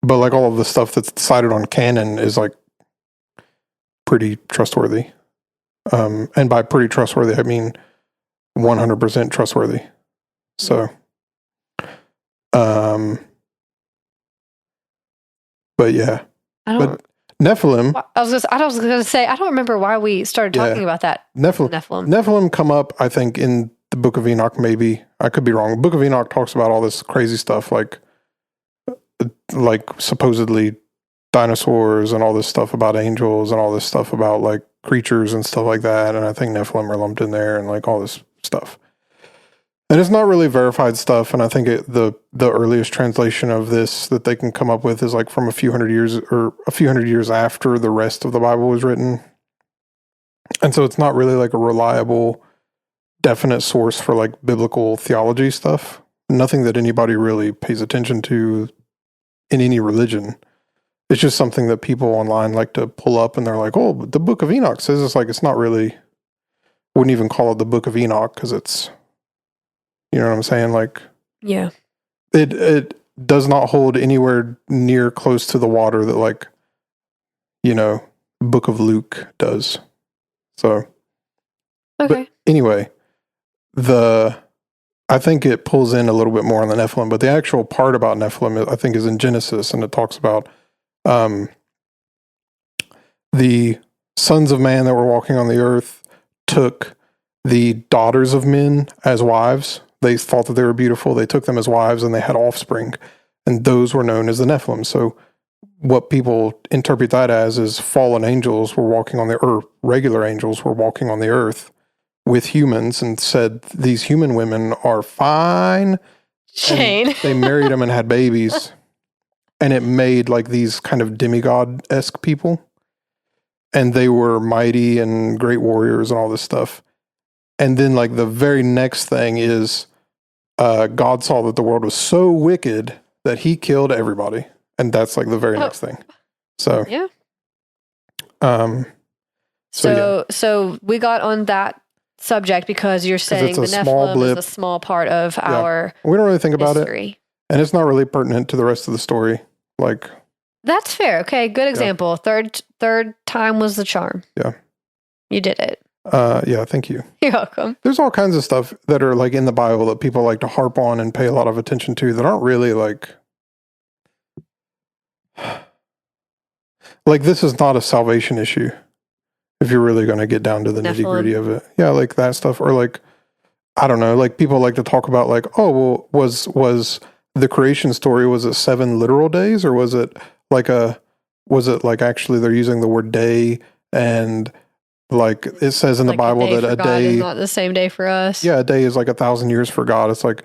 like all of the stuff that's cited on canon is like pretty trustworthy. And by pretty trustworthy, I mean 100% trustworthy. So, but yeah, but Nephilim. I was gonna say I don't remember why we started talking about that. Nephilim come up, I think, in the Book of Enoch. Maybe I could be wrong. The Book of Enoch talks about all this crazy stuff, like supposedly dinosaurs and all this stuff about angels and all this stuff about like creatures and stuff like that. And I think Nephilim are lumped in there and like all this stuff. And it's not really verified stuff. And I think the earliest translation of this that they can come up with is like from a few hundred years after the rest of the Bible was written. And so it's not really like a reliable, definite source for like biblical theology stuff. Nothing that anybody really pays attention to in any religion. It's just something that people online like to pull up and they're like, oh, but the Book of Enoch says it's like, it's not really, wouldn't even call it the Book of Enoch because it's, you know what I'm saying? Like, yeah, it does not hold anywhere near close to the water that like, you know, Book of Luke does. So, okay. But anyway, I think it pulls in a little bit more on the Nephilim, but the actual part about Nephilim, I think, is in Genesis, and it talks about the sons of man that were walking on the earth took the daughters of men as wives. They thought that they were beautiful. They took them as wives and they had offspring. And those were known as the Nephilim. So what people interpret that as is fallen angels were walking on the earth, regular angels were walking on the earth with humans and said, these human women are fine. Shane. And they married them and had babies. And it made like these kind of demigod-esque people. And they were mighty and great warriors and all this stuff. And then like the very next thing is God saw that the world was so wicked that he killed everybody. And that's like the very next thing. So, yeah. So we got on that subject because you're saying the Nephilim is a small part of our we don't really think about history. It. And it's not really pertinent to the rest of the story. Like, that's fair. Okay, good example. Yeah. Third time was the charm. Yeah. You did it. Yeah, thank you. You're welcome. There's all kinds of stuff that are like in the Bible that people like to harp on and pay a lot of attention to that aren't really like this is not a salvation issue. If you're really going to get down to the nitty gritty of it. Yeah, like that stuff. Or like, I don't know, like people like to talk about like, oh, well, was the creation story, was it 7 literal days? Or was it like actually they're using the word day and like it says in the Bible that a day is not the same day for us. Yeah, a day is like 1,000 years for God. It's like,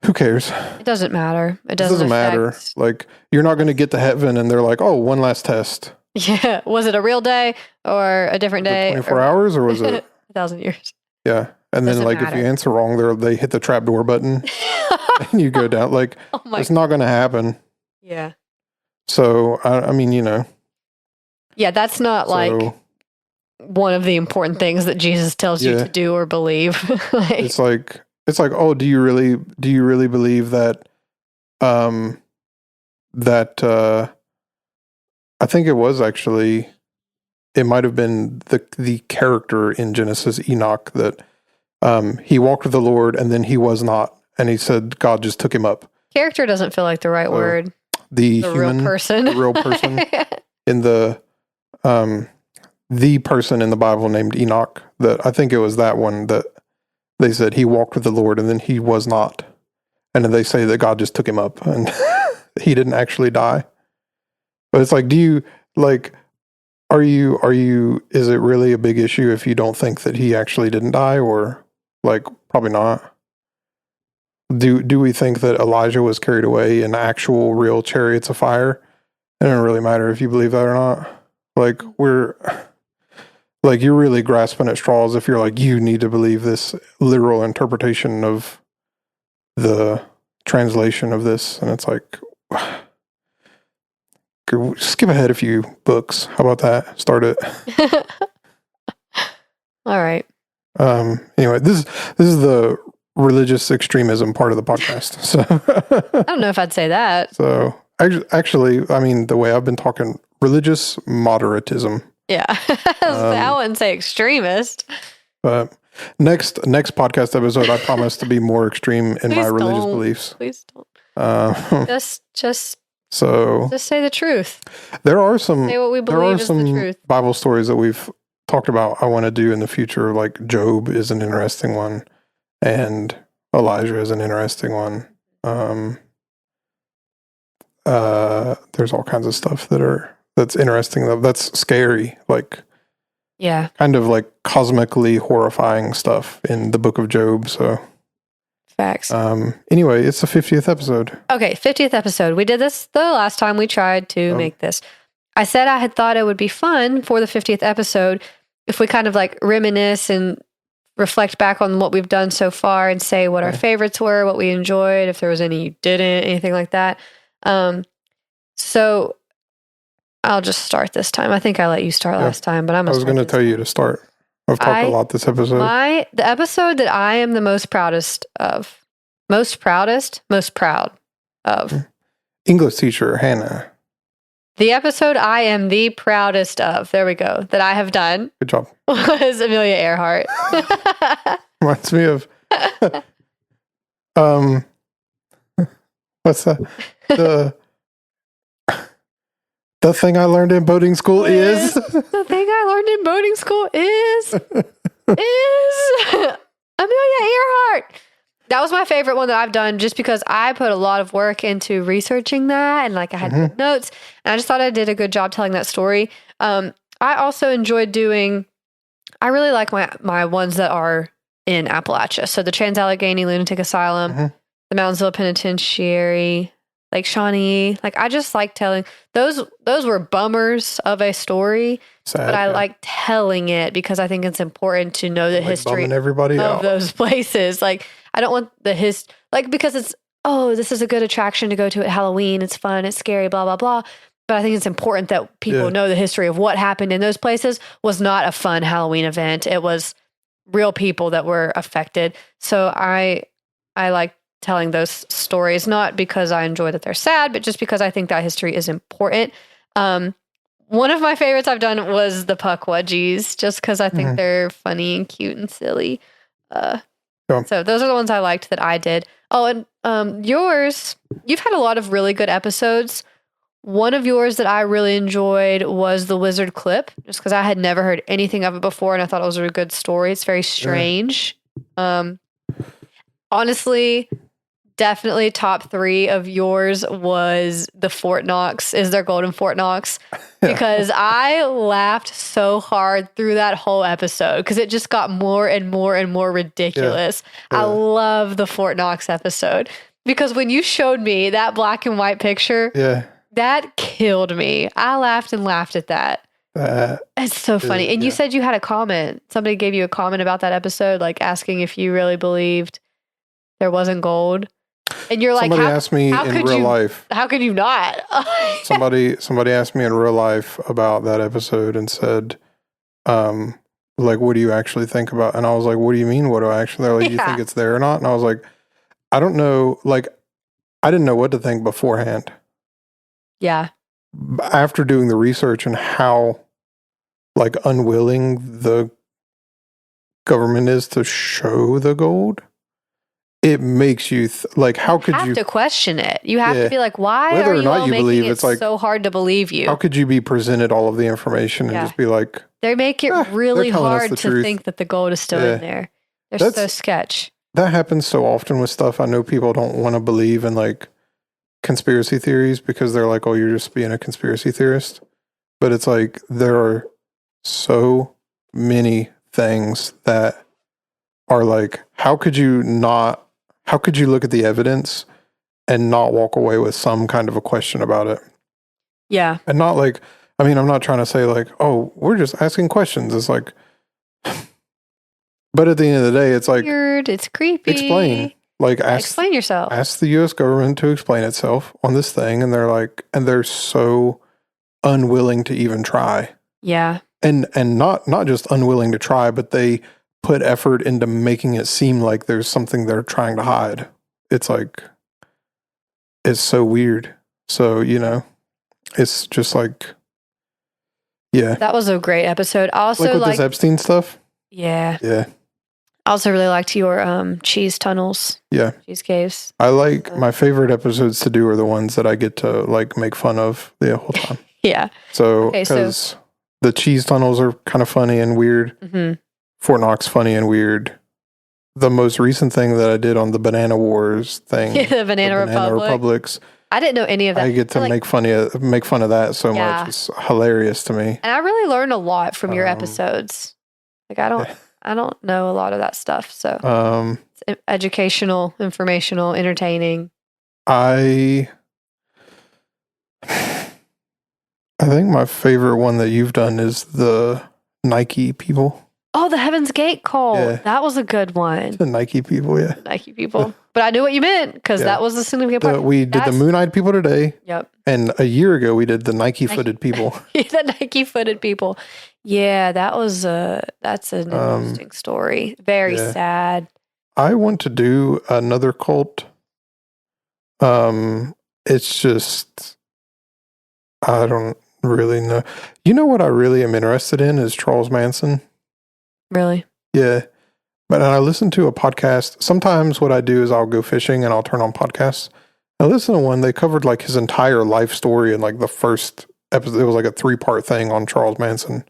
who cares? It doesn't matter. It doesn't matter. Like you're not going to get to heaven and they're like, oh, one last test. Yeah. Was it a real day or a different day? 24 hours or was it 1,000 years? Yeah. And then like if you answer wrong, they hit the trapdoor button and you go down. Like it's not going to happen. Yeah. So, I mean, you know. Yeah, that's not like one of the important things that Jesus tells you to do or believe. It's like, oh, do you really believe that, I think it was actually, it might have been the character in Genesis, Enoch, that he walked with the Lord and then he was not. And he said God just took him up. Character doesn't feel like the right word. The human, real person. The real person in the person in the Bible named Enoch, that I think it was that one that they said he walked with the Lord and then he was not. And then they say that God just took him up and he didn't actually die. But it's like, is it really a big issue if you don't think that he actually didn't die, or like probably not? Do we think that Elijah was carried away in actual real chariots of fire? It doesn't really matter if you believe that or not. Like you're really grasping at straws if you're like, you need to believe this literal interpretation of the translation of this. And it's like, skip ahead a few books. How about that? Start it. All right. Anyway, this is the religious extremism part of the podcast. So I don't know if I'd say that. So actually, I mean, the way I've been talking, religious moderatism. Yeah. I wouldn't say extremist. But next podcast episode, I promise to be more extreme in my religious beliefs. Please don't. Just say the truth. There are some. Say what we believe is the truth. Bible stories that we've talked about. I want to do in the future. Like Job is an interesting one, and Elijah is an interesting one. There's all kinds of stuff that's interesting. That's scary. Like, yeah, kind of like cosmically horrifying stuff in the Book of Job. So. Facts. Anyway, it's the 50th episode. Okay, 50th episode. We did this the last time we tried to make this. I said I had thought it would be fun for the 50th episode if we kind of like reminisce and reflect back on what we've done so far and say what our favorites were, what we enjoyed, if there was any you didn't, anything like that. So I'll just start this time. I think I let you start last time, but I was going to tell you to start. I've talked a lot this episode. The episode that I am the most proud of. English teacher, Hannah. The episode I am the proudest of, there we go, that I have done. Good job. Was Amelia Earhart. Reminds me of, what's that? The thing I learned in boating school is. The thing I learned in boating school is Amelia Earhart. That was my favorite one that I've done just because I put a lot of work into researching that and like I had good notes and I just thought I did a good job telling that story. I also enjoyed I really like my ones that are in Appalachia. So the Trans-Allegheny Lunatic Asylum, the Moundsville Penitentiary, Lake Shawnee. Like I just like telling those were bummers of a story. Sad, but I like telling it because I think it's important to know the history of those places. Like I don't want because it's, this is a good attraction to go to at Halloween. It's fun. It's scary, blah, blah, blah. But I think it's important that people know the history of what happened in those places was not a fun Halloween event. It was real people that were affected. So I like telling those stories, not because I enjoy that they're sad, but just because I think that history is important. One of my favorites I've done was the Pukwudgies, just because I think they're funny and cute and silly. So those are the ones I liked that I did. Oh, and yours, you've had a lot of really good episodes. One of yours that I really enjoyed was the Wizard Clip, just because I had never heard anything of it before, and I thought it was a good story. It's very strange. Honestly, definitely top 3 of yours was the Fort Knox. Is there gold in Fort Knox? Because I laughed so hard through that whole episode because it just got more and more and more ridiculous. I love the Fort Knox episode because when you showed me that black and white picture, that killed me. I laughed and laughed at that. It's so funny. And you said you had a comment. Somebody gave you a comment about that episode, like asking if you really believed there wasn't gold. And you're like, somebody asked me in real life. How can you not? somebody asked me in real life about that episode and said, like, what do you actually think about? And I was like, what do you mean? What do I actually, they're like, you think it's there or not? And I was like, I don't know. Like, I didn't know what to think beforehand. Yeah. After doing the research and how like unwilling the government is to show the gold, it makes you like, how could you have to question it? You have Yeah. to be like, why Whether are or you not all you making believe, it it's like, so hard to believe you? how could you be presented all of the information and Yeah. just be like, They make it they're really telling us hard the to truth. think that the gold is still Yeah. in there. They're so That's- sketch. that happens so often with stuff. I know people don't want to believe in like conspiracy theories because they're like, oh, you're just being a conspiracy theorist. But it's like, there are so many things that are like, how could you look at the evidence and not walk away with some kind of a question about it? Yeah. And not like, I mean, I'm not trying to say like, oh, we're just asking questions. It's like, but at the end of the day, it's like, Weird. It's creepy. explain. Like, Explain yourself. ask the U.S. government to explain itself on this thing, and they're like, and they're so unwilling to even try, Yeah. and not just unwilling to try, but they put effort into making it seem like there's something they're trying to hide. It's like, it's so weird. So, you know, it's just like, yeah, That was a great episode. I also like with this Epstein stuff. yeah. Yeah, I also really liked your cheese tunnels. Yeah. Cheese caves. I like my favorite episodes to do are the ones that I get to like make fun of the whole time. Yeah. So, Okay, so- because the cheese tunnels are kind of funny and weird. Hmm. Fort Knox funny and weird. The most recent thing that I did on the Banana Wars thing, The Banana Republic. Republics, I didn't know any of that. I get to like- make fun of that so Yeah. much. It's hilarious to me. And I really learned a lot from your Um, episodes. Like I don't know a lot of that stuff. So it's educational, informational, entertaining. I think my favorite one that you've done is the Nike people. Oh, the Heaven's Gate call. Yeah. That was a good one. The Nike people, yeah. Nike people. But I knew what you meant because Yeah. that was the significant part. We did the That's- Moon-Eyed people today, Yep. and a year ago we did the Nike-footed people. The Nike footed people. Yeah, that's an interesting story. Very yeah. sad. I want to do another cult. It's just, I don't really know. You know what I really am interested in is Charles Manson. Really? Yeah. But I listen to a podcast. Sometimes what I do is I'll go fishing and I'll turn on podcasts. I listen to one, they covered like his entire life story in like the first episode. It was like a 3-part thing on Charles Manson.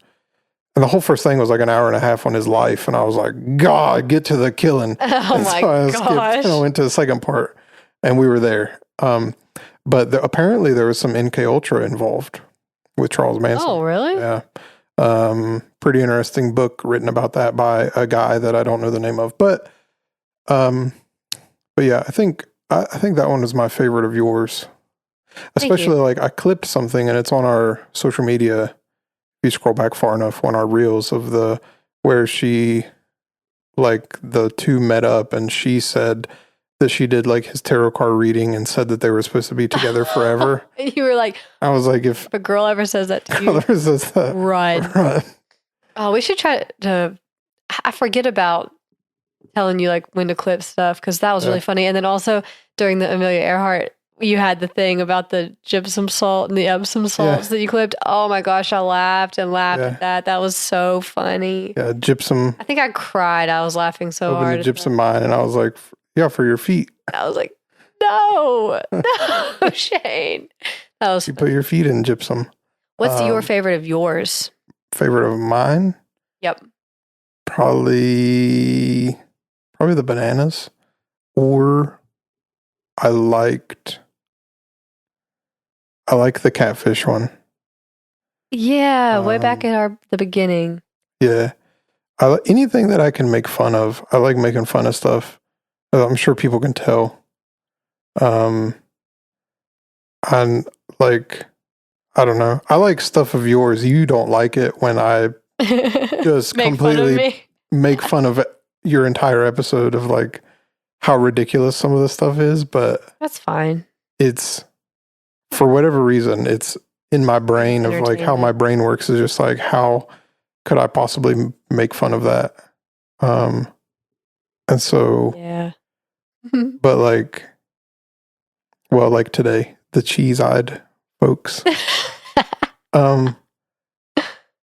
And the whole first thing was like an hour and a half on his life. And I was like, God, get to the killing. Oh And my so I skipped gosh. and I went to the second part and we were there. But apparently there was some MK Ultra involved with Charles Manson. Oh, really? Yeah. Pretty interesting book written about that by a guy that I don't know the name of, but yeah, I think that one is my favorite of yours, especially like I clipped something and it's on our social media. If you scroll back far enough on our reels of where she, like the two met up and she said that she did like his tarot card reading and said that they were supposed to be together forever. And you were like, I was like, if a girl ever says that to you, others says that, run. run. Oh, we should try to. I forget about telling you like when to clip stuff because that was really funny. And then also during the Amelia Earhart, you had the thing about the gypsum salt and the Epsom salts that you clipped. Oh my gosh, I laughed and laughed at that. That was so funny. Yeah, gypsum. I think I cried. I was laughing so Open hard. the gypsum mine, and I was like, yeah, for your feet. I was like, no, Shane. That was. You put your feet in gypsum. What's your favorite of yours? Favorite of mine? Yep. Probably the bananas. Or I like the catfish one. Yeah, way back in the beginning. Yeah. Anything that I can make fun of. I like making fun of stuff. I'm sure people can tell. And like, I don't know. I like stuff of yours. You don't like it when I just Make fun of completely me. make fun of your entire episode of like how ridiculous some of the stuff is, but That's fine. it's, for whatever reason, it's in my brain of like how Entertainment. my brain works is just like how could I possibly make fun of that? And so, Yeah. but like, well, like today, the cheese-eyed folks.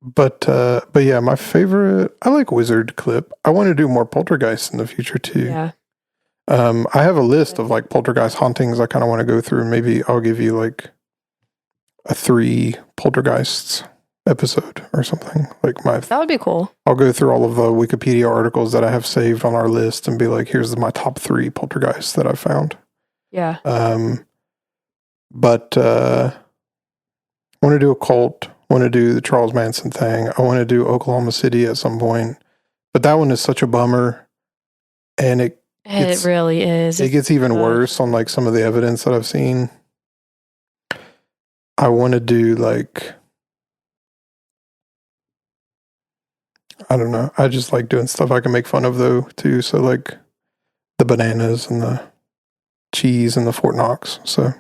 But yeah, my favorite, I like Wizard Clip. I want to do more Poltergeist in the future too. Yeah. I have a list of like Poltergeist hauntings I kind of want to go through. Maybe I'll give you like a 3 Poltergeists episode or something. Like That would be cool. I'll go through all of the Wikipedia articles that I have saved on our list and be like, here's my top 3 Poltergeists that I found. Yeah. But I want to do a cult. I want to do the Charles Manson thing. I want to do Oklahoma City at some point. But that one is such a bummer. And it really is. It gets even worse on like some of the evidence that I've seen. I want to do like, I don't know. I just like doing stuff I can make fun of though too. So like the bananas and the cheese and the Fort Knox. So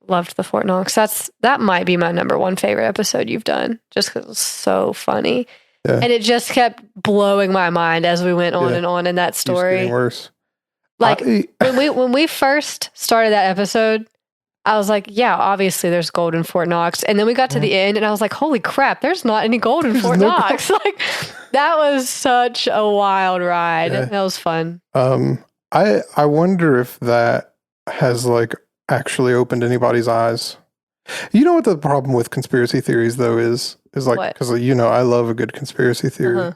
loved the Fort Knox. That might be my number 1 favorite episode you've done, just because it was so funny. Yeah. And it just kept blowing my mind as we went on and on in that story. It's getting worse. Like when we first started that episode, I was like, yeah, obviously there's gold in Fort Knox. And then we got to the end and I was like, holy crap, there's not any gold in Fort Knox. Like that was such a wild ride. Yeah. That was fun. I wonder if that has like actually opened anybody's eyes. You know what the problem with conspiracy theories though is like, because you know I love a good conspiracy theory,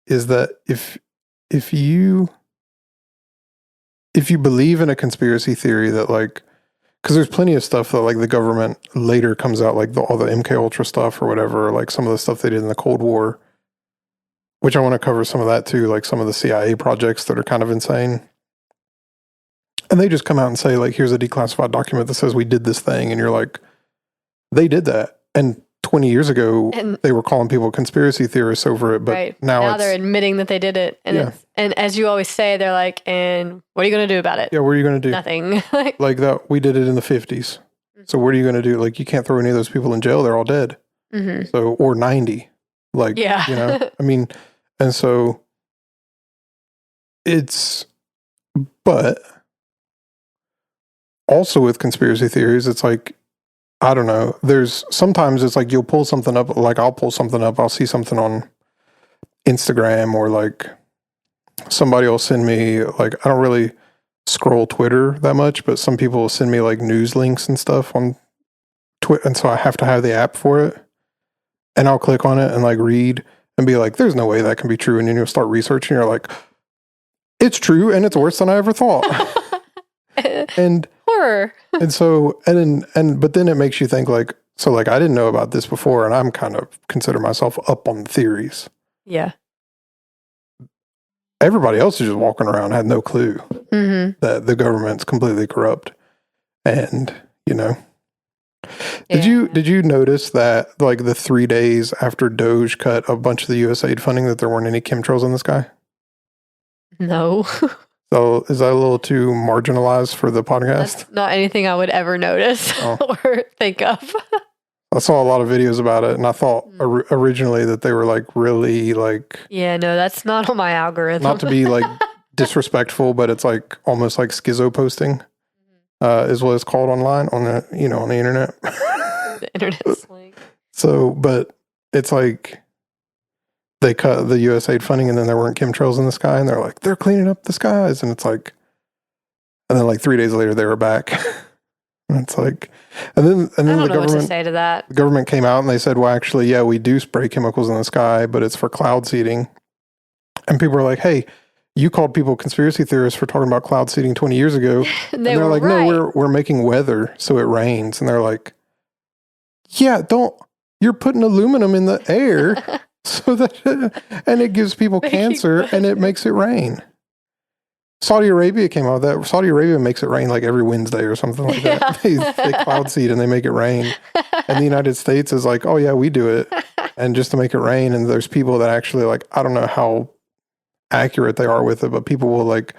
is that if you believe in a conspiracy theory that like, because there's plenty of stuff that like the government later comes out, like all the MK Ultra stuff or whatever, or like some of the stuff they did in the Cold War, which I want to cover some of that too, like some of the CIA projects that are kind of insane. And they just come out and say like, here's a declassified document that says we did this thing. And you're like, they did that. And 20 years ago, they were calling people conspiracy theorists over it. But now they're admitting that they did it. And and as you always say, they're like, and what are you going to do about it? Yeah, what are you going to do? Nothing. Like that, we did it in the 50s. So what are you going to do? Like, you can't throw any of those people in jail. They're all dead. Mm-hmm. So, or 90. Like, you know, I mean, and so but also with conspiracy theories, it's like, I don't know. Sometimes it's like you'll pull something up, like I'll pull something up. I'll see something on Instagram or like somebody will send me, like, I don't really scroll Twitter that much, but some people will send me like news links and stuff on Twitter. And so I have to have the app for it. And I'll click on it and like read and be like, there's no way that can be true. And then you'll start researching. You're like, it's true. And it's worse than I ever thought. And horror. And so, but then it makes you think like, so like, I didn't know about this before and I'm kind of consider myself up on the theories. Yeah. Everybody else is just walking around, had no clue that the government's completely corrupt. And, you know, did you notice that like the 3 days after Doge cut a bunch of the USAID funding that there weren't any chemtrails in the sky? No. So is that a little too marginalized for the podcast? That's not anything I would ever notice or think of. I saw a lot of videos about it and I thought originally that they were like really like... Yeah, no, that's not on my algorithm. Not to be like disrespectful, but it's like almost like schizo posting is what it's called online on the, you know, on the internet. The internet slang. So, but it's like they cut the USAID funding and then there weren't chemtrails in the sky and they're like, they're cleaning up the skies. And it's like, and then like 3 days later they were back. And it's like, and then I don't know what to say to that. The government came out and they said, well, actually, yeah, we do spray chemicals in the sky, but it's for cloud seeding. And people are like, hey, you called people conspiracy theorists for talking about cloud seeding 20 years ago. And they're like, right. No, we're making weather so it rains. And they're like, yeah, you're putting aluminum in the air so that, and it gives people cancer and it makes it rain. Saudi Arabia came out with that. Saudi Arabia makes it rain like every Wednesday or something like that. They cloud seed and they make it rain. And the United States is like, oh yeah, we do it. And just to make it rain. And there's people that actually like, I don't know how accurate they are with it, but people will like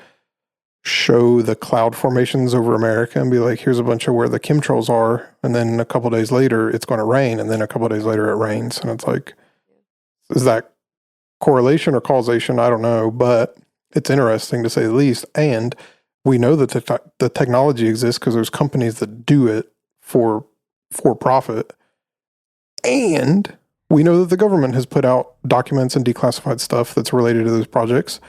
show the cloud formations over America and be like, here's a bunch of where the chemtrails are. And then a couple days later, it's going to rain. And then a couple days later, it rains. And it's like, is that correlation or causation? I don't know, but it's interesting to say the least. And we know that the technology exists because there's companies that do it for profit. And we know that the government has put out documents and declassified stuff that's related to those projects.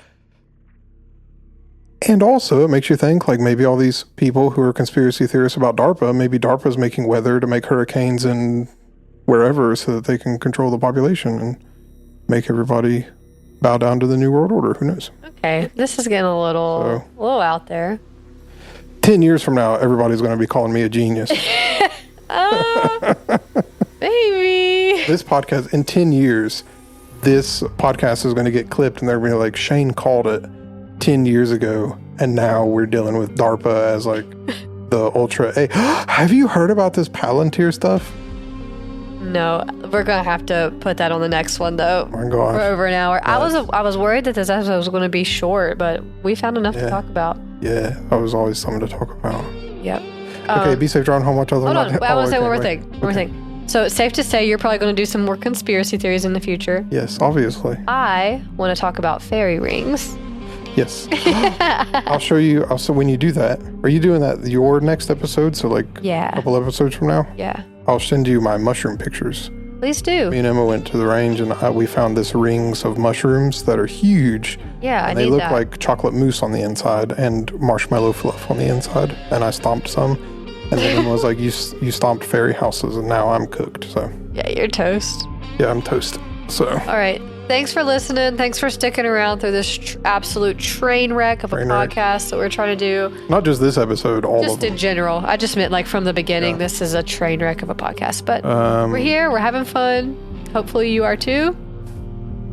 And also, it makes you think, like, maybe all these people who are conspiracy theorists about DARPA, maybe DARPA's making weather to make hurricanes and wherever so that they can control the population and make everybody bow down to the New World Order. Who knows? Okay, this is getting a little out there. 10 years from now, everybody's going to be calling me a genius. Baby. This podcast, in 10 years, this podcast is going to get clipped and they're going to be like, Shane called it 10 years ago, and now we're dealing with DARPA as like the ultra. Hey, have you heard about this Palantir stuff? No, we're gonna have to put that on the next one though. Oh my gosh. For over an hour. Yes. I was worried that this episode was going to be short, but we found enough to talk about. Yeah, that was always something to talk about. Yep. Okay, be safe driving home. Watch other. Hold on, I want to say one more thing. One more thing. So it's safe to say you're probably going to do some more conspiracy theories in the future. Yes, obviously. I want to talk about fairy rings. Yes. I'll show you. Also, when you do that, are you doing that your next episode? So like a couple episodes from now? Yeah. I'll send you my mushroom pictures. Please do. Me and Emma went to the range and we found this rings of mushrooms that are huge. Yeah, and they look like chocolate mousse on the inside and marshmallow fluff on the inside. And I stomped some. And then Emma was like, you stomped fairy houses and now I'm cooked. So yeah, you're toast. Yeah, I'm toast. So all right. Thanks for listening. Thanks for sticking around through this absolute train wreck of a podcast that we're trying to do. Not just this episode, all just of them. Just in general. I just meant like from the beginning, this is a train wreck of a podcast. But we're here. We're having fun. Hopefully you are too.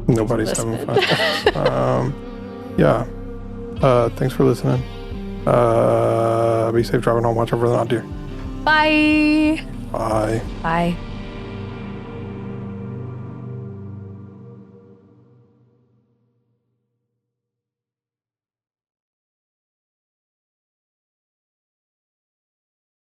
Nobody's having fun. Yeah. Thanks for listening. Be safe driving home. Watch over the not deer. Bye. Bye. Bye.